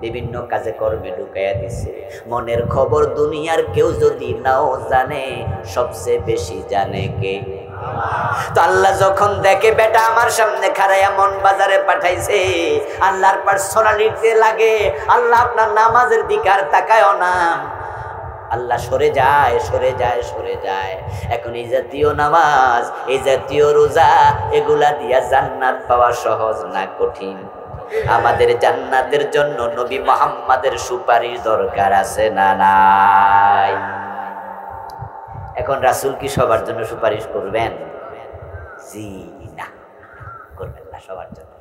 বিভিন্ন কাজে কর্মে ঢুকাইয়া দিছে। মনের খবর দুনিয়ার কেউ যদি নাও জানে, সবচেয়ে বেশি জানে কে? তো আল্লাহ যখন দেখে বেটা আমার সামনে খাড়াইয়া মন বাজারে পাঠাইছে, আল্লাহর পার্সোনালিটি লাগে, আল্লাহ আপনার নামাজের দিকে আর তাকায়ও না, আল্লাহ সরে যায়, সরে যায়, সরে যায়। এখন এই জাতীয় নামাজ, এই জাতীয় রোজা, এগুলা দিয়া জান্নাত পাওয়া সহজ না কঠিন? আমাদের জান্নাতের জন্য নবী মুহাম্মাদের সুপারিশ দরকার আছে না নাই? এখন রাসূল কি সবার জন্য সুপারিশ করবেন? জি না, করবেন না সবার জন্য।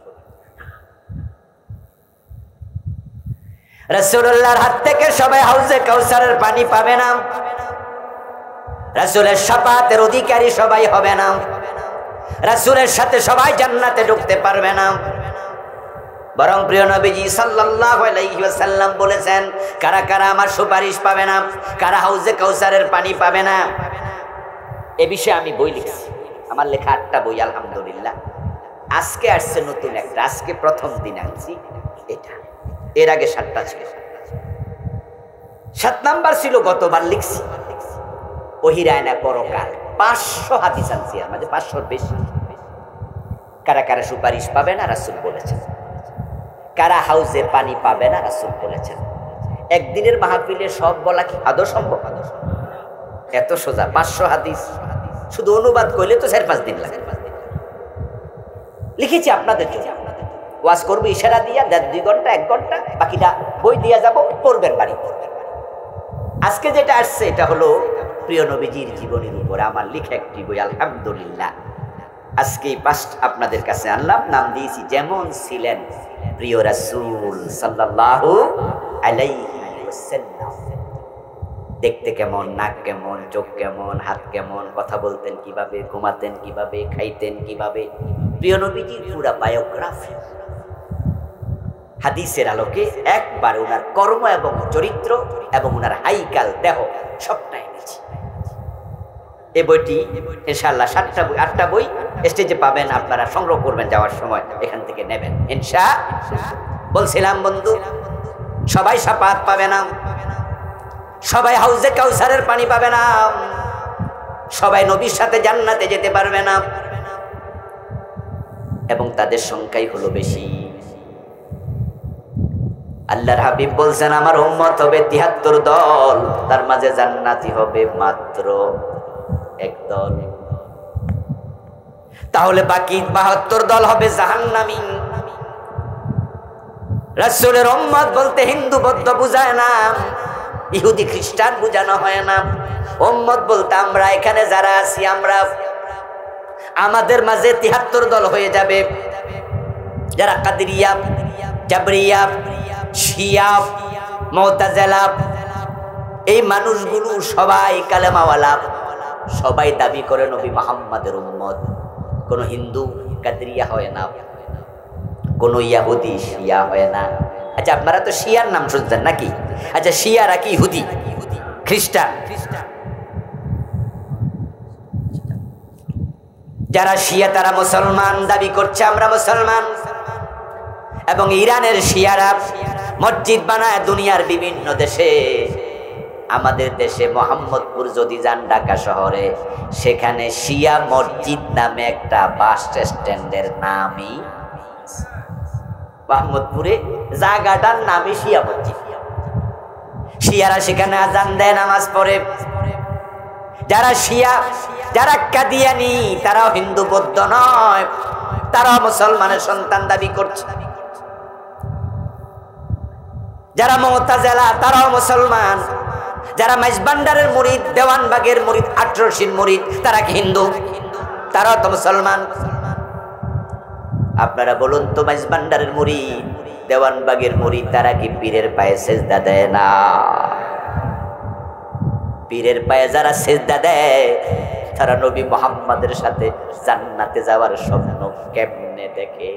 রাসূলুল্লাহর হাত থেকে সবাই হাউজে কাউসারের পানি পাবে না, রাসূলের শাফাতের অধিকারী সবাই হবে না, রাসূলের সাথে সবাই জান্নাতে ঢুকতে পারবে না। বরং প্রিয় নবীজি সাল্লাল্লাহু আলাইহি ওয়াসাল্লাম বলেছেন, কারা কারা আমার সুপারিশ পাবে না, কারা হাউজে কাউসারের পানি পাবে না। এ বিষয়ে আমি বই লিখছি, আমার লেখা 8টা বই আলহামদুলিল্লাহ। আজকে আসছে নতুন একটা, আজকে প্রথম দিন আনছি এটা, এর আগে 7টা ছিল। 7 নাম্বার ছিল গতবার লিখছি, ওহিরায়না পরকাল, 500 হাদিস আনছি, এর মধ্যে 500-র বেশি। কারা কারা সুপারিশ পাবে না, রাসূল বলেছেন। কারা হাউজে পানি পাবে না, রাসূল বলেছেন। একদিনের মাহফিলে সব বলা কি আদৌ সম্ভব? এত সোজা 500 হাদিস শুধু অনুবাদ করলে তো 4-5 দিন লাগে। লিখেছি আপনাদের জন্য, ওয়াজ করবো ইশারা দিয়া, 2 ঘন্টা 1 ঘন্টা, বাকিটা বই দিয়া যাব, পড়বেন বাড়ি। আজকে যেটা আসছে এটা হলো প্রিয় নবীজির জীবনের উপরে আমার লেখা একটি বই আলহামদুলিল্লাহ। আজকে 5 আপনাদের কাছে আনলাম, নাম দিয়েছি যেমন ছিলেন প্রিয় রাসূল সাল্লাল্লাহু আলাইহি ওয়াসাল্লাম। দেখতে কেমন, নাক কেমন, চোখ কেমন, হাত কেমন, কথা বলতেন কিভাবে, ঘুমাতেন কিভাবে, খাইতেন কিভাবে, প্রিয় নবীজির পুরা বায়োগ্রাফি হাদিসের আলোকে একবার ওনার কর্ম এবং চরিত্র এবং ওনার হাইকাল দেহ সবটাই এনেছি। এই বইটি ইনশাআল্লাহ 8টা বই স্টেজে পাবেন, আপনারা সংগ্রহ করবেন, যাওয়ার সময় এখান থেকে নেবেন ইনশাআল্লাহ। বলছিলাম বন্ধু, সবাই শাফাত পাবে না, সবাই হাউজে কাউসারের পানি পাবে না, সবাই নবীর সাথে জান্নাতে যেতে পারবে না, এবং তাদের সংখ্যাই হলো বেশি। আল্লাহর হাবিব বলছেন, আমার উম্মত হবে 73 দল, তার মাঝে জান্নাতি হবে মাত্র 1 দল। তাহলে বাকি 72 দল হবে জাহান্নামী। রাসূলের উম্মত বলতে হিন্দু বৌদ্ধ বুঝায় না, ইহুদি খ্রিস্টান বুঝানো হয় না। উম্মত বলতে আমরা এখানে যারা আছি, আমরা আমাদের মাঝে 73 দল হয়ে যাবে, যারা কাদরিয়া, জাবরিয়া, শিয়া, মুতাজিলা, এই মানুষগুলো সবাই কালেমাওয়ালা, সবাই দাবি করে নবী মুহাম্মাদের উম্মত। কোন হিন্দু কাদরিয়া হয় না, কোন ইহুদি শিয়া হয় না। আচ্ছা, আপনারা তো শিয়ার নাম শুনছেন নাকি? আচ্ছা, শিয়ারা কি ইহুদি খ্রিস্টান? যারা শিয়া তারা মুসলমান দাবি করছে, আমরা মুসলমান। এবং ইরানের শিয়ারা মসজিদ বানায় দুনিয়ার বিভিন্ন দেশে। আমাদের দেশে মোহাম্মদপুর যদি যান, ঢাকা শহরে, সেখানে শিয়া মসজিদ নামে একটা বাস স্ট্যান্ডের নামই মোহাম্মদপুরে, জায়গাটার নামই শিয়া মসজিদ। শিয়ারা সেখানে আজান দেয়, নামাজ পড়ে। যারা শিয়া, যারা কাদিয়ানি, তারাও হিন্দু বৌদ্ধ নয়, তারাও মুসলমানের সন্তান দাবি করছে। যারা মুতাজিলা, তারাও মুসলমান, যারা মাইজবান্ডারের মুরিদ, দেওয়ানবাগের মুরিদ, আটরশির মুরিদ, তারা কি হিন্দু? তারাও তো মুসলমান। আপনারা বলুন তো, মাইজবান্ডারের মুরিদ, দেওয়ানবাগের মুরিদ, তারা কি পীরের পায়ে সেজদা দেয় না? পীরের পায়ে যারা সেজদা দেয় তারা নবী মুহাম্মাদের সাথে জান্নাতে যাওয়ার স্বপ্ন কেমনে দেখে?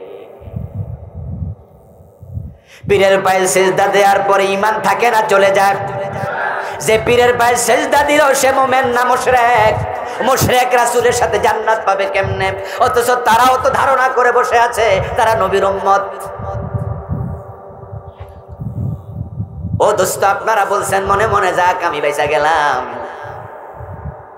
পীরের পায়ে সেজদা দেওয়ার পরে ঈমান থাকে না, চলে যায়। যে পীরের পায়ে সেজদা দিল সে মুমিন না মুশরিক? মুশরিক রাসূলের সাথে জান্নাত পাবে কেমনে? অথচ তারাও তো ধারণা করে বসে আছে তারা নবীর উম্মত। ও দোস্ত, আপনারা বলছেন মনে মনে যাক আমি বাইসা গেলাম,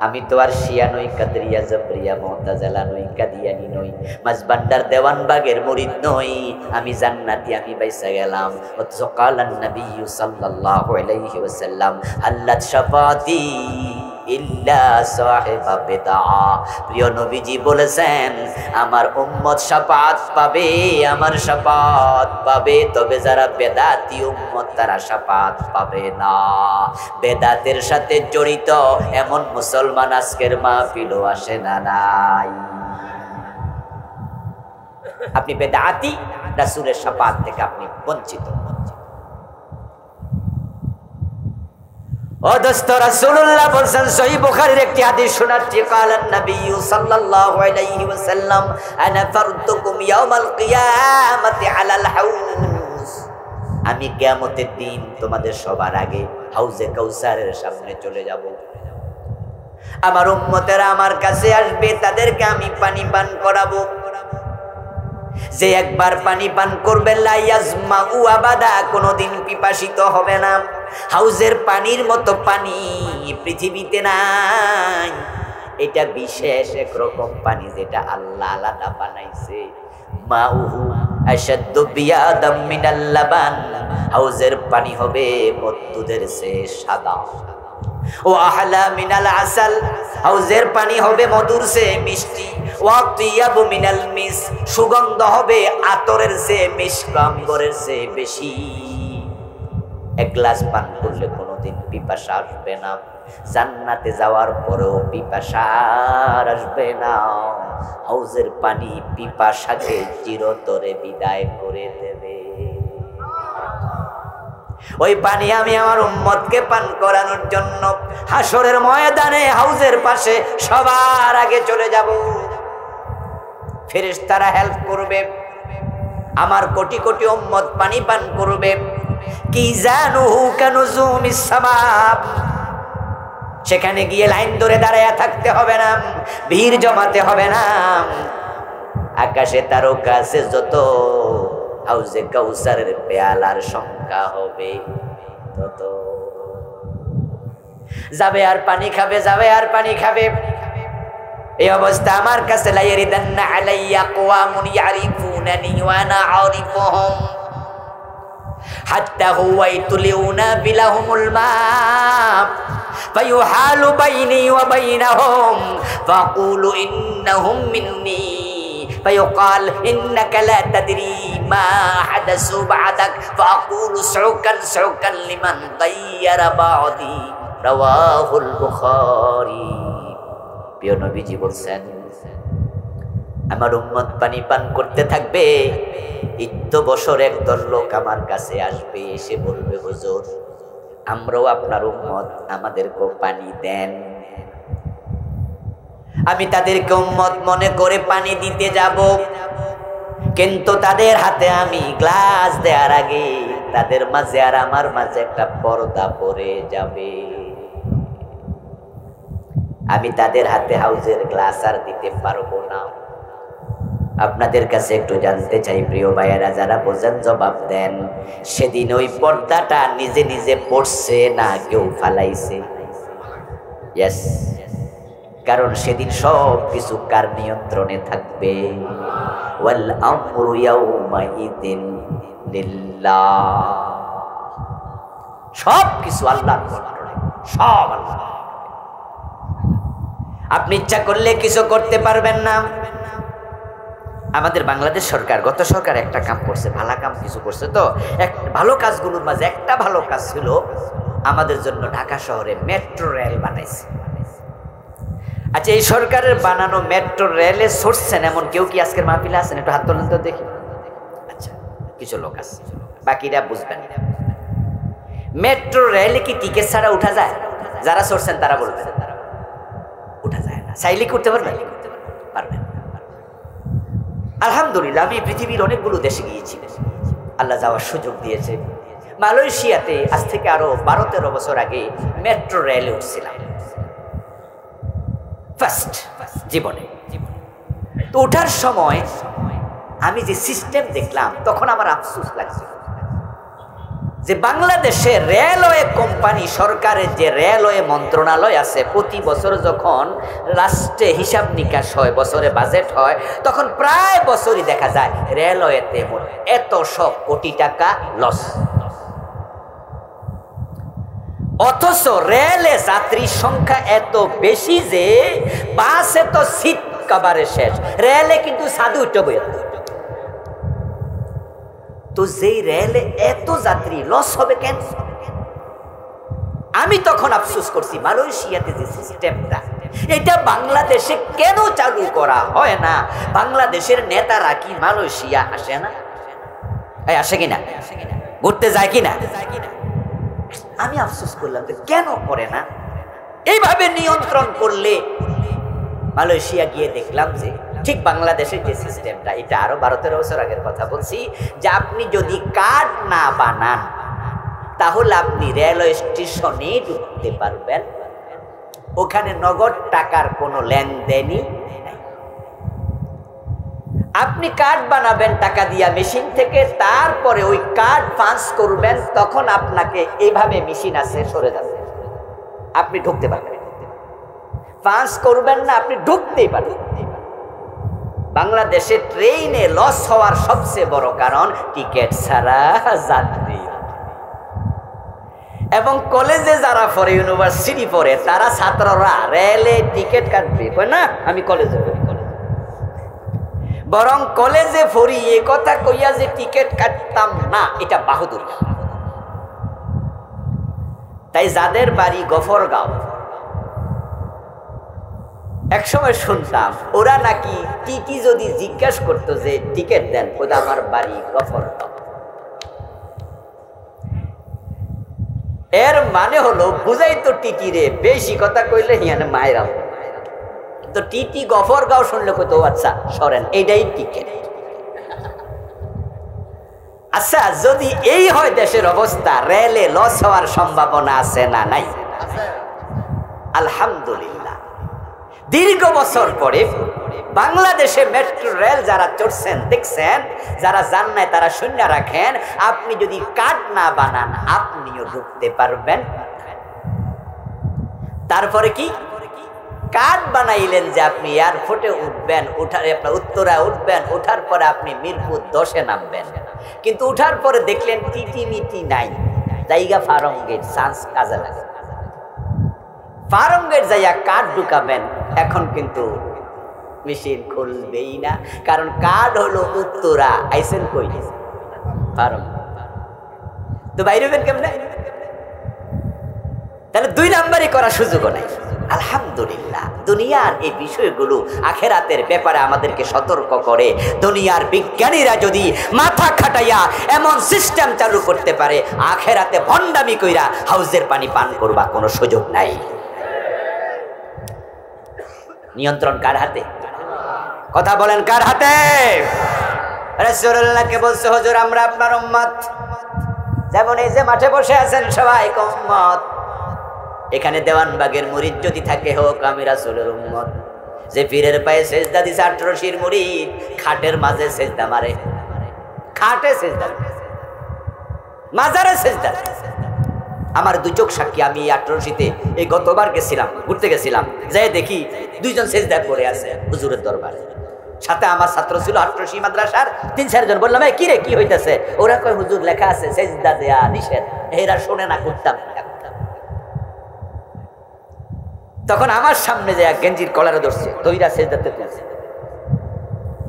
আমি তো আর শিয়া নই, কাদরিয়া, জাবরিয়া, মুতাজিলা নই, কাদিয়ানি নই, মাঝবান্ডার দেওয়ানবাগের মুরিদ নই, আমি জান্নাতি, আমি বাইসা গেলাম। অথচ কালান নবী সাল্লাল্লাহু আলাইহি ওয়াসাল্লাম আল্লাহ শাফাতি ইল্লা সাহিবা বিদআ। প্রিয় নবীজি বলেছেন আমার উম্মত শাফাত পাবে, আমার শাফাত পাবে, তবে যারা বেদাতি উম্মত তারা শাফাত পাবে না। বেদাতের সাথে জড়িত এমন মুসলমান আজকের মাহফিলও আসে না নাই। আপনি বেদাতি, রাসূলের শাফাত থেকে আপনি বঞ্চিত। ও দোস্ত, রাসূলুল্লাহ বলেন, সহিহ বুখারীর একটি হাদিস শোনাচ্ছি, কালান নবী সাল্লাল্লাহু আলাইহি ওয়াসাল্লাম আনা ফারতুকুম ইয়াউমাল কিয়ামাতি আলাল হাউজ। আমি কিয়ামতের দিন তোমাদের সবার আগে হাউজে কাউসারের সামনে চলে যাব। আমার উম্মতেরা আমার কাছে আসবে, তাদেরকে আমি পানি পান করাবো। যে একবার পানি পান করবে লা ইয়াজমাউ আবাদা, কোনোদিন পিপাসিত হবে না। হাউজের পানির মতো পানি পৃথিবীতে নাই। এটা বিশেষ একরকম পানি যেটা আল্লাহ আলাদা বানাইছে। মাউহু আশাদ্দু বিয়াদাম মিনাল লাবান, হাউজের পানি হবে মধুদের চেয়ে সাদা। ও আহলা মিনাল আসাল, হাউজের পানি হবে মধুর চেয়ে মিষ্টি। ওয়াতিয়াবু মিনাল মিস, সুগন্ধ হবে আতরের চেয়ে, মিশক আম্বরের চেয়ে বেশি। এক গ্লাস পান করলে কোনোদিন পিপাসা আসবে না। জান্নাতে যাওয়ার পরেও পিপাসা আসবে না। হাউজের পানি পিপাসাকে চিরতরে বিদায় করে দেবে। ওই পানি আমি আমার উম্মতকে পান করানোর জন্য হাসরের ময়দানে হাউজের পাশে সবার আগে চলে যাব। ফেরেশতারা হেল্প করবে, আমার কোটি কোটি উম্মত পানি পান করবে। কি জানুহু কানুজুমিস সামাব, সেখানে গিয়ে লাইন ধরে দাঁড়ায়া থাকতে হবে না, ভিড় জমাতে হবে না। আকাশে তারকা আছে যত, হাউজে কাউসারের পেয়ালার সংখ্যা হবে তত। যাবে আর পানি খাবে, যাবে আর পানি খাবে। এই অবস্থা আমার কাছে লা ইয়ারিদান্না আলাইয়া আকওয়ামুন ইয়ারিফুনানি ওয়া আনা আরিফুহুম হাত্তা হুয়াইতুলিউনা বিলাহুমুল মা ফায়ুহালু বাইনি ওয়া বাইনাহুম ফাকুলু ইন্নাহুম মিন্নি ফায়ুকাল ইন্নাকা লা তাদরি মা হাদাসু বা'দাক ফাকুলু সুকান সুকান লিমান গায়্যারা বা'দি। রাওয়াহুল বুখারী। প্রিয় নবীজি বলছেন আমার উম্মত পানি পান করতে থাকবে। ইত্য বছর একদল লোক আমার কাছে আসবে, এসে বলবে হুজুর আমরাও আপনার উম্মত, আমাদেরকেও পানি দেন। আমি তাদেরকে উম্মত মনে করে পানি দিতে যাব, কিন্তু তাদের হাতে আমি গ্লাস দেওয়ার আগে তাদের মাঝে আর আমার মাঝে একটা পর্দা পড়ে যাবে। আমি তাদের হাতে হাউজের গ্লাস আর দিতে পারবো না। আপনাদের কাছে একটু জানতে চাই প্রিয় ভাইয়েরা, যারা বোঝেন জবাব দেন। সেদিন ওই পর্দাটা নিজে নিজে পড়ছে না কেউ ফালাইছে? ইয়েস, কারণ সেদিন সব কিছু কার নিয়ন্ত্রণে থাকবে? ওয়াল আমরু ইয়াউমাইদিন লিল্লাহ। সব কিছু আল্লাহর কন্ট্রোলে, সব আল্লাহ। আপনি ইচ্ছা করলে কিছু করতে পারবেন না। আমাদের বাংলাদেশ সরকার, গত সরকার একটা কাম করছে, ভালো কাম কিছু করছে। তো এক ভালো কাজগুলোর মাঝে একটা ভালো কাজ ছিল, আমাদের জন্য ঢাকা শহরে মেট্রো রেল বানাইছে। আচ্ছা, এই সরকারের বানানো মেট্রো রেলে চড়ছেন এমন কেউ কি আজকের মাহফিলে আছেন? একটু হাত তোলেন তো দেখি। আচ্ছা, কিছু লোক আছে, বাকিরা বুঝবেন। মেট্রো রেলে কি টিকিট ছাড়া উঠা যায়? যারা চড়ছেন তারা বলবেন উঠা যায় না। চাইলে করতে পারবেন? পারবেন। আলহামদুলিল্লাহ, আমি পৃথিবীর অনেকগুলো দেশে গিয়েছি, আল্লাহ যাওয়ার সুযোগ দিয়েছে। মালয়েশিয়াতে আজ থেকে আরো 12-13 বছর আগে মেট্রো রেলে উঠছিলাম, ফার্স্ট জীবনে। তো ওঠার সময় আমি যে সিস্টেম দেখলাম, তখন আমার আফসোস লাগছিল যে বাংলাদেশে রেলওয়ে কোম্পানি, সরকারের যে রেলওয়ে মন্ত্রণালয় আছে, প্রতি বছর যখন রাষ্ট্রে হিসাব নিকাশ হয়, বছরে বাজেট হয়, তখন প্রায় বছরই দেখা যায় রেলওয়েতে এত সব কোটি টাকা লস। অথচ রেলে যাত্রীর সংখ্যা এত বেশি যে বাসে তো সিট কাবারে শেষ, রেলে কিন্তু সাধু উঠে বই। তো যেই রেলে এত যাত্রী, লস হবে কেন? আমি তখন আফসোস করছি, মালয়েশিয়াতে যে সিস্টেমটা, এটা বাংলাদেশে কেন চালু করা হয় না? বাংলাদেশের নেতারা কি মালয়েশিয়া আসে না? আসে কিনা? ঘুরতে যায় কিনা? আমি আফসোস করলাম কেন করে না? এইভাবে নিয়ন্ত্রণ করলে। মালয়েশিয়া গিয়ে দেখলাম যে ঠিক বাংলাদেশের যে সিস্টেমটা, এটা আরো 12-13 বছর আগের কথা বলছি, যে আপনি যদি কার্ড না বানান তাহলে আপনি রেলওয়ে স্টেশনে ঢুকতে পারবেন, ওখানে নগদ টাকার কোনো লেনদেনই নাই। আপনি কার্ড বানাবেন টাকা দিয়া মেশিন থেকে, তারপরে ওই কার্ড পাঞ্চ করবেন, তখন আপনাকে এইভাবে মেশিন আছে সরে যাবে, আপনি ঢুকতে পারবেন। পাঞ্চ করবেন না, আপনি ঢুকতেই পারবেন। বাংলাদেশে ট্রেনে লস হওয়ার সবচেয়ে বড় কারণ টিকিট ছাড়া যাত্রী। এবং কলেজে যারা পড়ে, ইউনিভার্সিটি পড়ে, তারা ছাত্ররা রেলে টিকিট কাটবে না, আমি কলেজে পড়ি, বরং কলেজে পড়ি এ কথা কইয়া যে টিকিট কাটতাম না, এটা বাহাদুর। তাই যাদের বাড়ি গফরগাঁও, একসময় শুনতাম ওরা নাকি টিটি যদি জিজ্ঞাসা করতো যে টিকিট দেন, ওটা আমার বাড়ি গফরগাঁও, এর মানে হলো বুঝাইতো টিটি রে বেশি কথা কইলে হিয়ানে মায়েরাও। তো টিটি গফরগাঁও শুনলে কইতো আচ্ছা সরেন, এইটাই টিকিট। আচ্ছা, যদি এই হয় দেশের অবস্থা, রেলে লস হওয়ার সম্ভাবনা আছে না নাই? আলহামদুলিল্লাহ, দীর্ঘ বছর পরে বাংলাদেশে মেট্রো রেল যারা চড়ছেন দেখছেন, যারা যান নাই তারা শূন্য রাখেন, আপনি যদি কার্ড না বানান আপনিও ঢুকতে পারবেন। তারপরে কি কার্ড বানাইলেন যে আপনি এয়ারপোর্টে উঠবেন, আপনার উত্তরা উঠবেন, ওঠার পরে আপনি মিরপুর 10-এ নামবেন, কিন্তু উঠার পরে দেখলেন টিটি মিটি নাই, জায়গা ফার্ম গেট, চান্স কাজে লাগে। ফার্ম গেট যাইয়া কার্ড ঢুকাবেন, এখন কিন্তু মেশিন খুলবেই না, কারণ কার্ড হলো উত্তরা, আইসেন কই ফার্ম, তো বাইরে হবেন কেমনে? তাহলে 2 নাম্বারই করার সুযোগও নাই। আলহামদুলিল্লাহ, দুনিয়ার এই বিষয়গুলো আখেরাতের ব্যাপারে আমাদেরকে সতর্ক করে। দুনিয়ার বিজ্ঞানীরা যদি মাথা খাটাইয়া এমন সিস্টেম চালু করতে পারে, আখেরাতে ভণ্ডামি কইরা হাউজের পানি পান করবা কোনো সুযোগ নাই। নিয়ন্ত্রণ কার হাতে? কথা বলেন, কার হাতে? রাসূলুল্লাহকে বলছে, হুজুর আমরা আপনার উম্মত, যেমন এই যে মাঠে বসে আছেন সবাই উম্মত, এখানে দেওয়ানবাগের মুরিদ যদি থাকে হোক, আমি রাসূলের উম্মত। যে পীরের পায়ে সেজদা দিছে 18শির মুরিদ, খাটের মাঝে সেজদা মারে, খাটে সেজদা, মাজারে সেজদা। আমার 2 চোখ সাক্ষী, আমি 18শিতে এই গতবার গেছিলাম, ঘুরতে গেছিলাম, যাই দেখি 2 জন সেজদা পড়ে আছে হুজুরের দরবারে। সাথে আমার ছাত্র ছিল 18শি মাদ্রাসার 3-4 জন। বললাম এই কি রে, কি হইতেছে? ওরা কয় হুজুর লেখা আছে সেজদা দেয়া নিষেধ। এরা শোনে না, করতাম। তখন আমার সামনে যে গেঞ্জির কলারে ধরছে, তৈরা সেজদাতে তুলছে,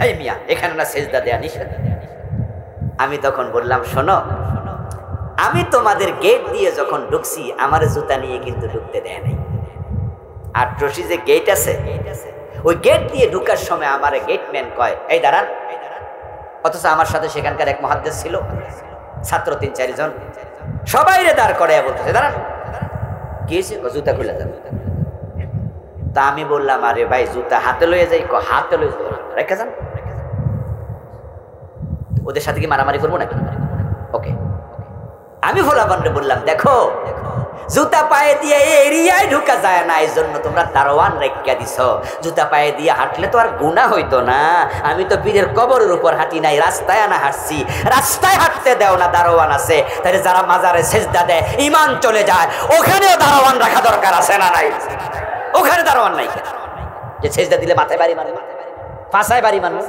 এই মিয়া এখানে না সেজদা দেয়া নিষেধ। আমি তখন বললাম, শোনো, আমি তোমাদের গেট দিয়ে যখন ঢুকছি আমার জুতা নিয়ে কিন্তু ঢুকতে দেয় নাই। আর রশি যে গেট আছে ওই গেট দিয়ে ঢুকার সময় আমার গেটম্যান কয় এই দাঁড়ান। অথচ আমার সাথে সেখানকার এক মুহাদ্দিস ছিল, ছাত্র ৩-৪ জন, সবাই রে দাঁড় করাইয়া বলতেছে দাঁড়ান। কি হয়েছে? জুতা খুলে যাবে। তা আমি বললাম আরে ভাই জুতা হাতে লয়ে যাই। হাতে লয়ে রেখে যান। ওদের সাথে কি মারামারি করবো নাকি? ওকে। আমি ফোলাপানরে বললাম দেখো জুতা পায়ে দিয়ে এই এরিয়ায় ঢুকা যায় না, এই জন্য তোমরা দারোয়ান রেখা দিছ। জুতা পায়ে দিয়ে হাঁটলে তো আর গুনাহ হইতো না। আমি তো পীরের কবরের উপর হাঁটি নাই, রাস্তায় আনা হাঁটছি। রাস্তায় হাঁটতে দেও না, দারোয়ান আছে। তাহলে যারা মাজারে সেজদা দেয় ঈমান চলে যায়, ওখানেও দারোয়ান রাখা দরকার আছে না নাই? ওখানে দারোয়ান নাই যে সেজদা দিলে মাথায় বাড়ি মারবে, ফাঁসায় বাড়ি মারবে।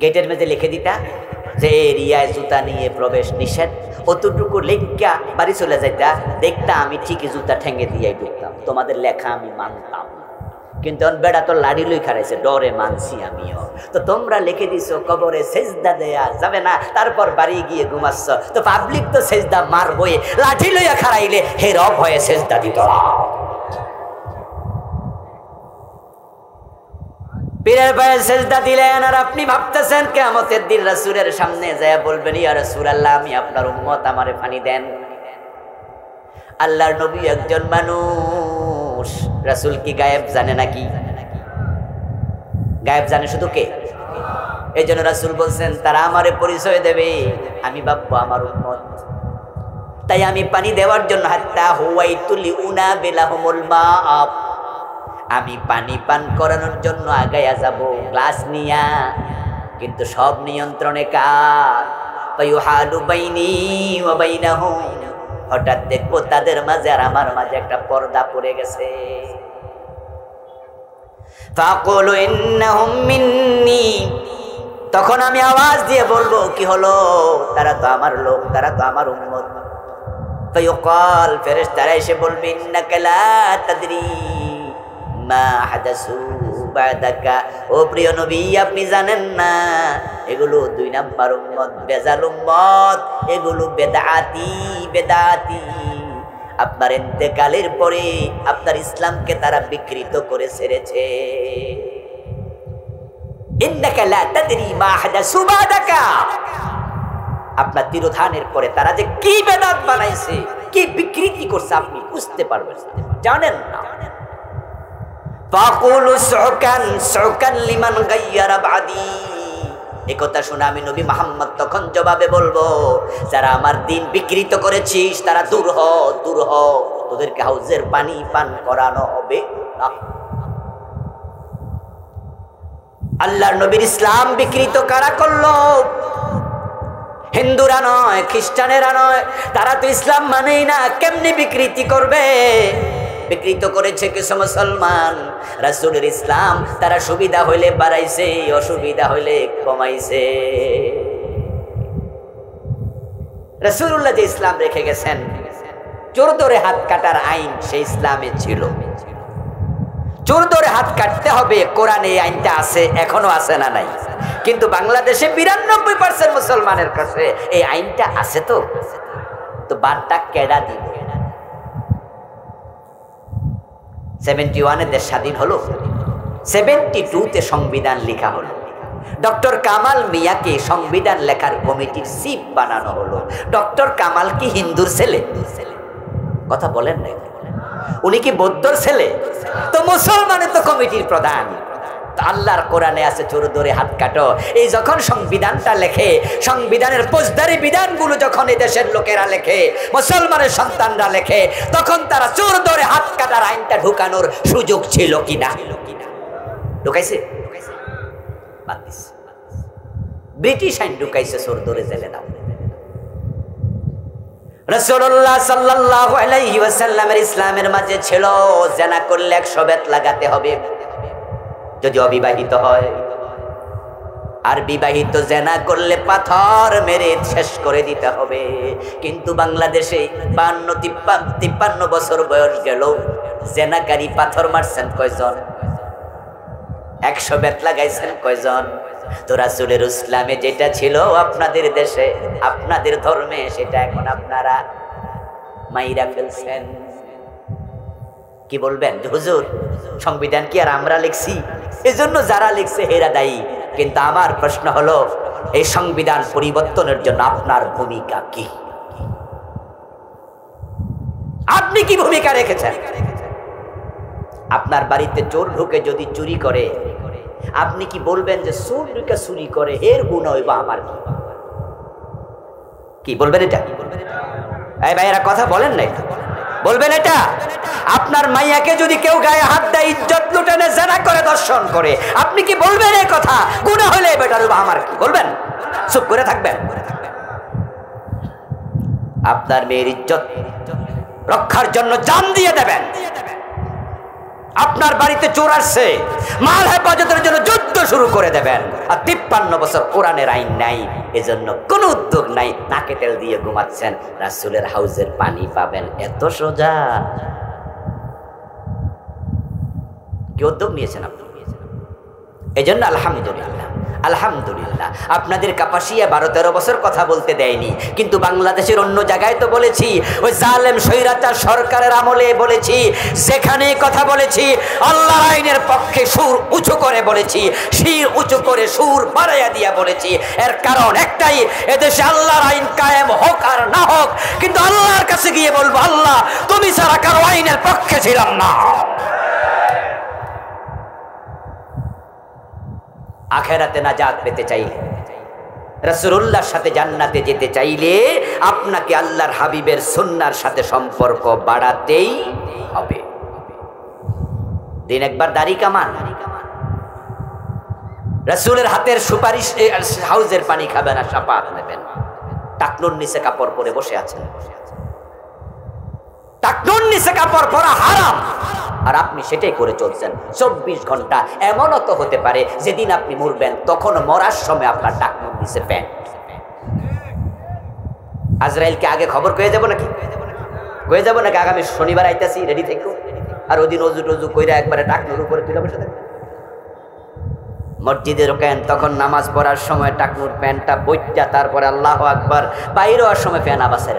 গেটের মেঝে লিখে দিতা যে এরিয়ায় জুতা নিয়ে প্রবেশ নিষেধ। অতটুকু লেখা বাড়ি চলে যাইতা, দেখতা আমি ঠিকই জুতা ঠেঙ্গে দিয়ে ঢুকতাম। তোমাদের লেখা আমি মানতাম, কিন্তু বেড়া তো লাড়ি লই খারাইছে, ডরে মানছি আমিও। তো তোমরা লিখে দিছো কবরে সেজদা দেয়া যাবে না, তারপর বাড়ি গিয়ে ঘুমাচ্ছ। তো পাবলিক তো সেজদা মারবই, লাঠি লইয়া খারাইলে হে রব হয়ে সেজদা দিত। পীরের পায়ে সেজদা দিলেন, আর আপনি ভাবতেছেন কিয়ামতের দিন রাসূলের সামনে যায় বলবেন ইয়া রাসূলুল্লাহ আমি আপনার উম্মত, আমারে পানি দেন। আল্লাহর নবী একজন মানুষ, রাসূল কি গায়েব জানে নাকি? গায়েব জানে শুধু কে? এই জন্য রাসূল বলছেন তারা আমারে পরিচয় দেবে, আমি ভাববো আমার উম্মত। তাই আমি পানি দেওয়ার জন্য হাত্তা হুয়াইতুল উনা বিলাহুমুল মা, আমি পানি পান করানোর জন্য আগায়া যাব গ্লাস নিয়া, কিন্তু সব নিয়ন্ত্রণে কার? ফায়ুহালু বাইনি ওয়া বাইনাহুম, হঠাৎ দেখবো তাদের মাঝে আর আমার মাঝে একটা পর্দা পড়ে গেছে। ফাকুলু ইন্নাহুম মিন্নি, তখন আমি আওয়াজ দিয়ে বলবো কি হলো? তারা তো আমার লোক, তারা তো আমার উম্মত। ফায়ুকাল, ফেরেশতারা এসে বলবে ইন্নাকা লা তাদরি মা হাদাসু বাদাকা, ও প্রিয় নবী আপনি জানেন না এগুলো 2 নাম্বার উম্মত, বেজাল উম্মত, এগুলো বেদাতি বেদাতি। আপনার ইন্তেকালের পরে আপনার ইসলামকে তারা বিকৃত করে ছেড়েছে। ইন্নাকা লা তাদরি মা হাদাসু বাদাকা, আপনার তিরোধানের পরে তারা যে কি বেদাত বানাইছে, কি বিকৃতি করছে আপনি বুঝতে পারবেন, জানেন না। ফাকুলু সুকান সুকান লিমান গায়্যারা বাদি, এই কথা শুনে আমি নবী মুহাম্মদ তখন জবাবে বলবো যারা আমার দিন বিকৃত করেছিস তারা দূর হ, দূর হ, তোদেরকে হাউজের পানি পান করানো হবে না। আল্লাহর নবীর ইসলাম বিকৃত কারা করলো? হিন্দুরা নয়, খ্রিস্টানেরা নয়, তারা তো ইসলাম মানেই না, কেমনি বিকৃতি করবে? বিকৃত করেছে কিছু মুসলমান। রাসূলের ইসলাম তারা সুবিধা হইলে বাড়াইছে, অসুবিধা হইলে কমাইছে। রাসূলুল্লাহ যে ইসলাম রেখে গেছেন, চোর ধরে হাত কাটার আইন সেই ইসলামে ছিল। চোর ধরে হাত কাটতে হবে, কোরআনে এই আইনটা আছে, এখনো আছে না নাই? কিন্তু বাংলাদেশে 92% মুসলমানের কাছে এই আইনটা আছে। তো বারটা কেডা দিবে? 71-এ দেশ স্বাধীন হলো, 72-তে সংবিধান লেখা হলো। ডক্টর কামাল মিয়াকে সংবিধান লেখার কমিটির চিফ বানানো হলো। ডক্টর কামাল কি হিন্দুর ছেলে? কথা বলেন না। উনি কি বৌদ্ধর ছেলে? তো মুসলমানের তো কমিটির প্রধান। আল্লাহর কোরআনে আছে চোর ধরে হাত কাটো। এই যখন সংবিধানটা লেখে, সংবিধানের ফৌজদারি বিধানগুলো যখন এই দেশের লোকেরা লেখে, মুসলমানের সন্তানরা লেখে, তখন তারা চোর ধরে হাত কাটার আইনটা ঢুকানোর সুযোগ ছিল কিনা? ঢুকাইছে? ব্রিটিশ আইন ঢুকাইছে, চোর ধরে জেলে দাও। রাসূলুল্লাহ সাল্লাল্লাহু আলাইহি ওয়াসাল্লামের ইসলামের মাঝে ছিল জিনা করলে 100 বেত লাগাতে হবে যদি অবিবাহিত হয়, আর বিবাহিত জিনা করলে পাথর মেরে শেষ করে দিতে হবে। কিন্তু বাংলাদেশে 52-53 বছর বয়স গেল, জিনাকারী পাথর মারছেন কয়জন? 100 বেত লাগাইছেন কয়জন? তো রাসূলের ইসলামে যেটা ছিল আপনাদের দেশে, আপনাদের ধর্মে, সেটা এখন আপনারা মাইরা ফেলছেন। কি বলবেন হুজুর, সংবিধান কি আর আমরা লিখছি? এজন্য যারা লিখছে হেরা দায়ী। কিন্তু আমার প্রশ্ন হলো, এই সংবিধান পরিবর্তনের জন্য আপনার ভূমিকা কি? আপনি কি ভূমিকা রেখেছেন? আপনার বাড়িতে চোর ঢুকে যদি চুরি করে, আপনি কি বলবেন যে চোর ঢুকে চুরি করে এর গুণ হইব আমার কি? কি বলবেন এটা? এই ভাইয়েরা কথা বলেন না, বলবেন এটা? আপনার মাইয়াকে যদি কেউ গায়ে হাত দেয়, ইজ্জত লুটেনে জেনা করে, দর্শন করে, আপনি কি বলবেন এই কথা? গুনাহ হলে বেটার আমার কি বলবেন? চুপ করে থাকবেন? আপনার মেয়ের ইজ্জত রক্ষার জন্য জান দিয়ে দেবেন। আপনার বাড়িতে চোর আসছে, মাল হেফাজতের জন্য যুদ্ধ শুরু করে দেবেন। আর 53 বছর কোরআনের আইন নাই, এজন্য কোনো উদ্যোগ নাই, নাকে তেল দিয়ে ঘুমাচ্ছেন, রাসূলের হাউজের পানি পাবেন। এত সোজা? কি উদ্যোগ নিয়েছেন আপনি? এজন্য আলহামদুলিল্লাহ, আলহামদুলিল্লাহ। আপনাদের কাপাসিয়া 12-13 বছর কথা বলতে দেয়নি, কিন্তু বাংলাদেশের অন্য জায়গায় তো বলেছি। ওই জালেম স্বৈরাচার সরকারের আমলে বলেছি, সেখানে কথা বলেছি, আল্লাহর আইনের পক্ষে সুর উঁচু করে বলেছি, শির উঁচু করে সুর বাড়াইয়া দিয়া বলেছি। এর কারণ একটাই, এদেশে আল্লাহর আইন কায়েম হোক আর না হোক, কিন্তু আল্লাহর কাছে গিয়ে বলবো, আল্লাহ তুমি ছাড়া কারো আইনের পক্ষে ছিলাম না। আখেরাতে নাজাত পেতে চাইলে, রাসূলুল্লাহর সাথে জান্নাতে যেতে চাইলে, আপনাকে আল্লাহর হাবিবের সুন্নাহর সাথে সম্পর্ক বাড়াতেই হবে। দিন একবার দাড়ি কামান, রাসূলের হাতের সুপারিশ, হাউজের পানি খাবেন আর শাফাত নেবেন। টাকনুর নিচে কাপড় পরে বসে আছেন, টাকনুর নিচে কাপড় পরা হারাম, আর আপনি সেটাই করে চলছেন 24 ঘন্টা। এমনও তো হতে পারে যেদিন আপনি মরবেন, তখন মরার সময় আপনার টাকনুর নিচে প্যান্ট। আজরাইলকে আগে খবর কয়ে যাব নাকি? কয়ে যাব নাকি আগামী শনিবার আইতাছি, রেডি থেকো। আর ওই দিন অজু টজু কইরা একবারে টাকনুর উপরে তুলে বসে থাকবেন। মসজিদে ঢোকেন, তখন নামাজ পড়ার সময় টাকনুর প্যান্টটা বইটা, তারপরে আল্লাহু আকবার, বাইরে হওয়ার সময় ফ্যান আবাসের।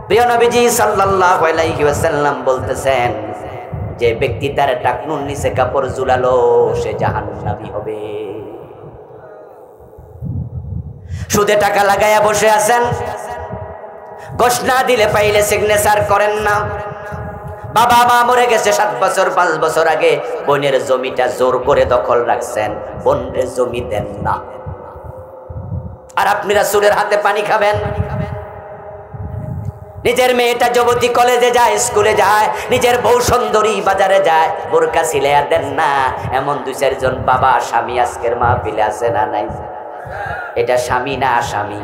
প্রিয় নবীজি সাল্লাল্লাহু আলাইহি ওয়াসাল্লাম বলতেছেন, যে ব্যক্তি তার টাকনুর নিচে কাপড় ঝুলালো, সে জাহান্নামী হবে। সুদে টাকা লাগাইয়া বসে আছেন, ঘোষণা দিলে পাইলে সিগনেচার করেন না। বাবা মা মরে গেছে 7 বছর 5 বছর আগে, বোনের জমিটা জোর করে দখল রাখছেন, বোনের জমি দেন না, আর আপনি রাসূলের হাতে পানি খাবেন। নিজের মেয়েটা যুবতী কলেজে যায়, স্কুলে যায়, নিজের বউ সুন্দরী বাজারে যায়, বোরকা সিলাইয়া দেন না। এমন 2-4 জন বাবা স্বামী আজকের মাহফিলে আছে না নাই? এটা স্বামী না আসামি?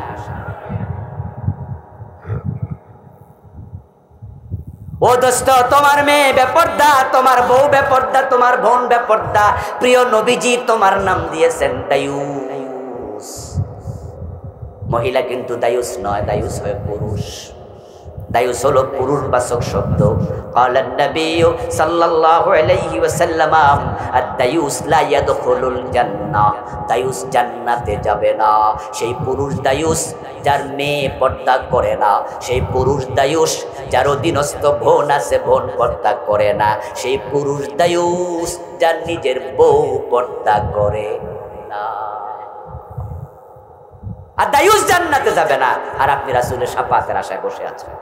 ও দোস্ত, তোমার মেয়ে বেপর্দা, তোমার বউ বেপর্দা, তোমার বোন বেপর্দা। প্রিয় নবীজি তোমার নাম দিয়েছেন দায়ুস। মহিলা কিন্তু দায়ুস নয়, দায়ুস হয় পুরুষ। দায়ুস হলো পুরুষবাচক শব্দ। ক্বালান নবী সাল্লাল্লাহু আলাইহি ওয়াসাল্লাম, আদ-দায়ুস লা ইয়াদখুলুল জান্নাহ। দায়ুস জান্নাতে যাবে না। সেই পুরুষ দায়ুস যার মেয়ে পর্দা করে না, সেই পুরুষ দায়ুস যার অধীনস্থ বোন আছে, বোন পর্দা করে না, সেই পুরুষ দায়ুস যার নিজের বউ পর্দা করে না। আর দায়ুস জান্নাতে যাবে না, আর আপনি রাসূলের শাফাতের আশায় বসে আছেন।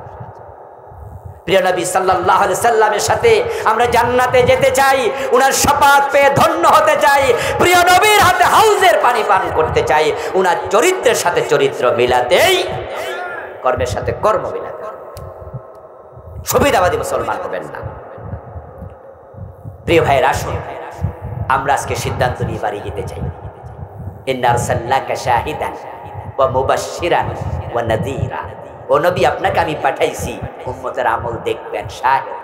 প্রিয় নবী সাল্লাল্লাহু আলাইহি সাল্লামের সাথে আমরা জান্নাতে যেতে চাই, উনার শাফাত পেয়ে ধন্য হতে চাই, প্রিয় নবীর হাতে হাউজের পানি পান করতে চাই, উনার চরিত্রের সাথে চরিত্র মিলাতেই, কর্মের সাথে কর্ম মিলাতে। সুবিধাবাদী মুসলমান হবেন না। প্রিয় ভাইয়েরা, আসুন আমরা আজকে সিদ্ধান্ত নিয়ে বাড়ি যেতে চাই। ইন্না আরসালনাকা শাহিদান ওয়া মুবাশশিরান ওয়া নাযীরা। ও নবী, আপনাকে আমি পাঠাইছি উম্মতের আমল দেখবেন, শাহিদ।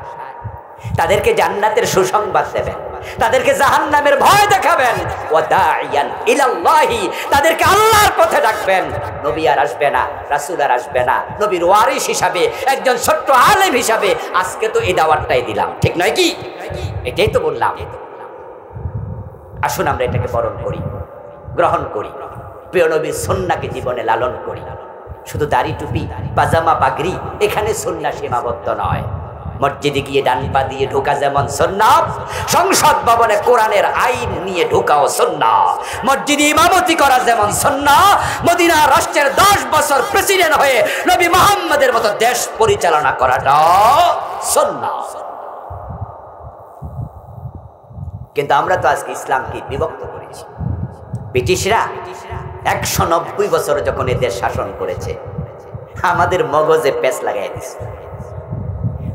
তাদেরকে জান্নাতের সুসংবাদ দেবেন, তাদেরকে জাহান্নামের ভয় দেখাবেন, ওয়া দাইয়ান ইলাল্লাহি, তাদেরকে আল্লাহর পথে ডাকবেন। নবী আর আসবে না, রাসূল আর আসবে না, নবীর ওয়ারিস হিসাবে, একজন ছোট্ট আলেম হিসাবে আজকে তো এই দাওয়াতটাই দিলাম, ঠিক নয় কি? এটাই তো বললাম। আসুন আমরা এটাকে বরণ করি, গ্রহণ করি, প্রিয় নবীর সুন্নাহকে জীবনে লালন করি। শুধু দাড়ি টুপি পাজামা পাগড়ি এখানে সুন্নাহ সীমাবদ্ধ নয়। মসজিদে গিয়ে ডান পা দিয়ে ঢোকা যেমন সুন্নাহ, সংসদ ভবনে কোরআনের আইন নিয়ে ঢোকাও সুন্নাহ। মসজিদে ইমামতি করা যেমন সুন্নাহ, মদিনা রাষ্ট্রের 10 বছর প্রেসিডেন্ট হয়ে নবী মুহাম্মদের মতো দেশ পরিচালনা করাটাও সুন্নাহ। কিন্তু আমরা তো আজকে ইসলামকে বিভক্ত করেছি। ব্রিটিশরা 190 বছর যখন এ দেশ শাসন করেছে, আমাদের মগজে পেঁচ লাগাই দিয়েছে।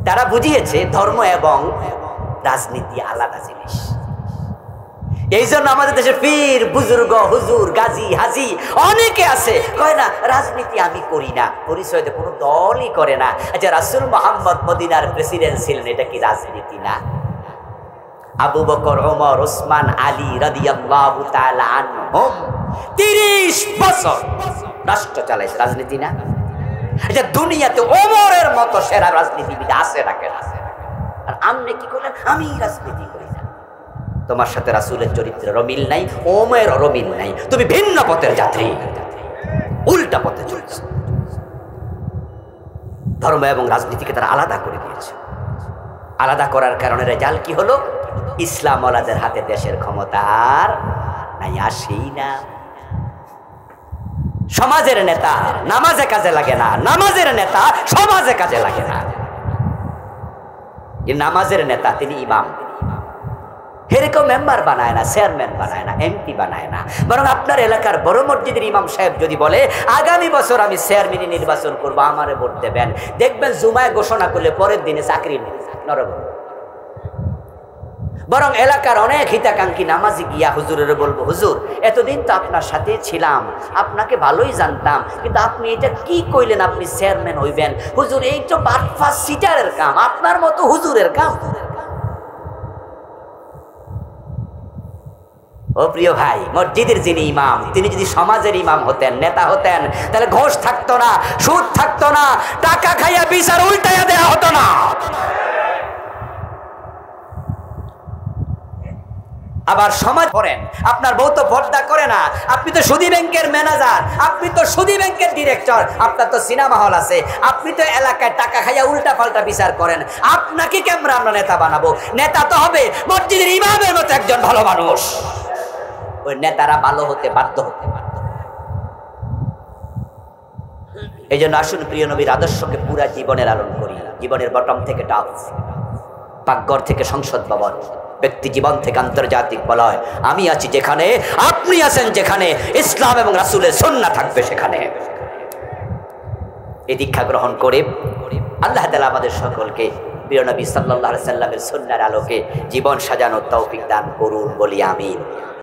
তারা বুঝিয়েছে ধর্ম এবং রাজনীতি আলাদা জিনিস। এই জন্য আমাদের দেশে পীর বুজুর্গ হুজুর গাজী হাজি অনেকে আছে, কয় না রাজনীতি আমি করি না, পরিচয় কোনো দলই করে না। আচ্ছা, রাসূল মুহাম্মদ মদিনার প্রেসিডেন্ট ছিলেন, এটা কি রাজনীতি না? আবু বকর, ওমর, ওসমান, আলী রাদিয়াল্লাহু তাআলা আনহুম 30 বছর রাষ্ট্র চালাইছে, রাজনীতি না? আচ্ছা, দুনিয়াতে ওমরের মতো সেরা রাজনীতিবিদ আছে নাকি? আর আপনি কি করলেন? আমি রাজনীতি করি না। তোমার সাথে রাসূলের চরিত্রের মিল নাই, ওমরের মিল নাই, তুমি ভিন্ন পথের যাত্রী, উল্টা পথে চলছো। ধর্ম এবং রাজনীতিকে তারা আলাদা করে দিয়েছে। আলাদা করার কারণে রেজাল্ট কি হলো? ইসলাম ওয়ালাদের হাতে দেশের ক্ষমতা আর নাই, আসেই না। সমাজের নেতা নামাজে কাজে লাগে না, নামাজের নেতা সমাজে কাজে লাগে না। নামাজের নেতা তিনি ইমাম, এরকম মেম্বার বানায় না, চেয়ারম্যান বানায় না, এমপি বানায় না। বরং আপনার এলাকার বড় মসজিদের ইমাম সাহেব যদি বলে আগামী বছর আমি চেয়ারম্যান নির্বাচন করবো, আমারে ভোট দেবেন, দেখবেন জুমায় ঘোষণা করলে পরের দিনে চাকরি নরম। বরং এলাকার অনেক হিতাকাঙ্ক্ষী নামাজি গিয়া হুজুরের বলবো, হুজুর এতদিন তো আপনার সাথে ছিলাম, আপনাকে ভালোই জানতাম, কিন্তু আপনি এটা কি কইলেন আপনি চেয়ারম্যান হইবেন? হুজুর এই তো বাটফা সিটারের কাম, আপনার মতো হুজুরের কাম। ও প্রিয় ভাই, মসজিদের যিনি ইমাম তিনি যদি সমাজের ইমাম হতেন, নেতা হতেন, তাহলে ঘোষ থাকতো না, সুদ থাকতো না, টাকা খাইয়া বিচার উল্টাইয়া দেয়া হতো না। আবার সমাজ করেন, আপনার বউ তো পর্দা করে না, আপনি তো সুদী ব্যাংকের ম্যানেজার, আপনি তো সুদী ব্যাংকের ডিরেক্টর, আপনার তো সিনেমা হল আছে, আপনি তো এলাকায় টাকা খাইয়া উল্টা পাল্টা বিচার করেন, আপনাকে কেমন আমরা নেতা বানাবো? নেতা তো হবে মসজিদের ইমামের মতো একজন ভালো মানুষ। ওই নেতারা ভালো হতে বাধ্য হতে। এই জন্য আসুন প্রিয় নবীর আদর্শকে পুরা জীবনে লালন করি, জীবনের বটম থেকে টপ, পাকঘর থেকে সংসদ ভবন, ব্যক্তি জীবন থেকে আন্তর্জাতিক বলয়। আমি আছি যেখানে, আপনি আছেন যেখানে, ইসলাম এবং রাসূলের সুন্নাহ থাকবে সেখানে। এই দীক্ষা গ্রহণ করে আল্লাহ তাআলা আমাদের সকলকে প্রিয় নবী সাল্লাল্লাহু আলাইহি সাল্লামের সুন্নাহর আলোকে জীবন সাজানোর তৌফিক দান করুন, বলি আমিন।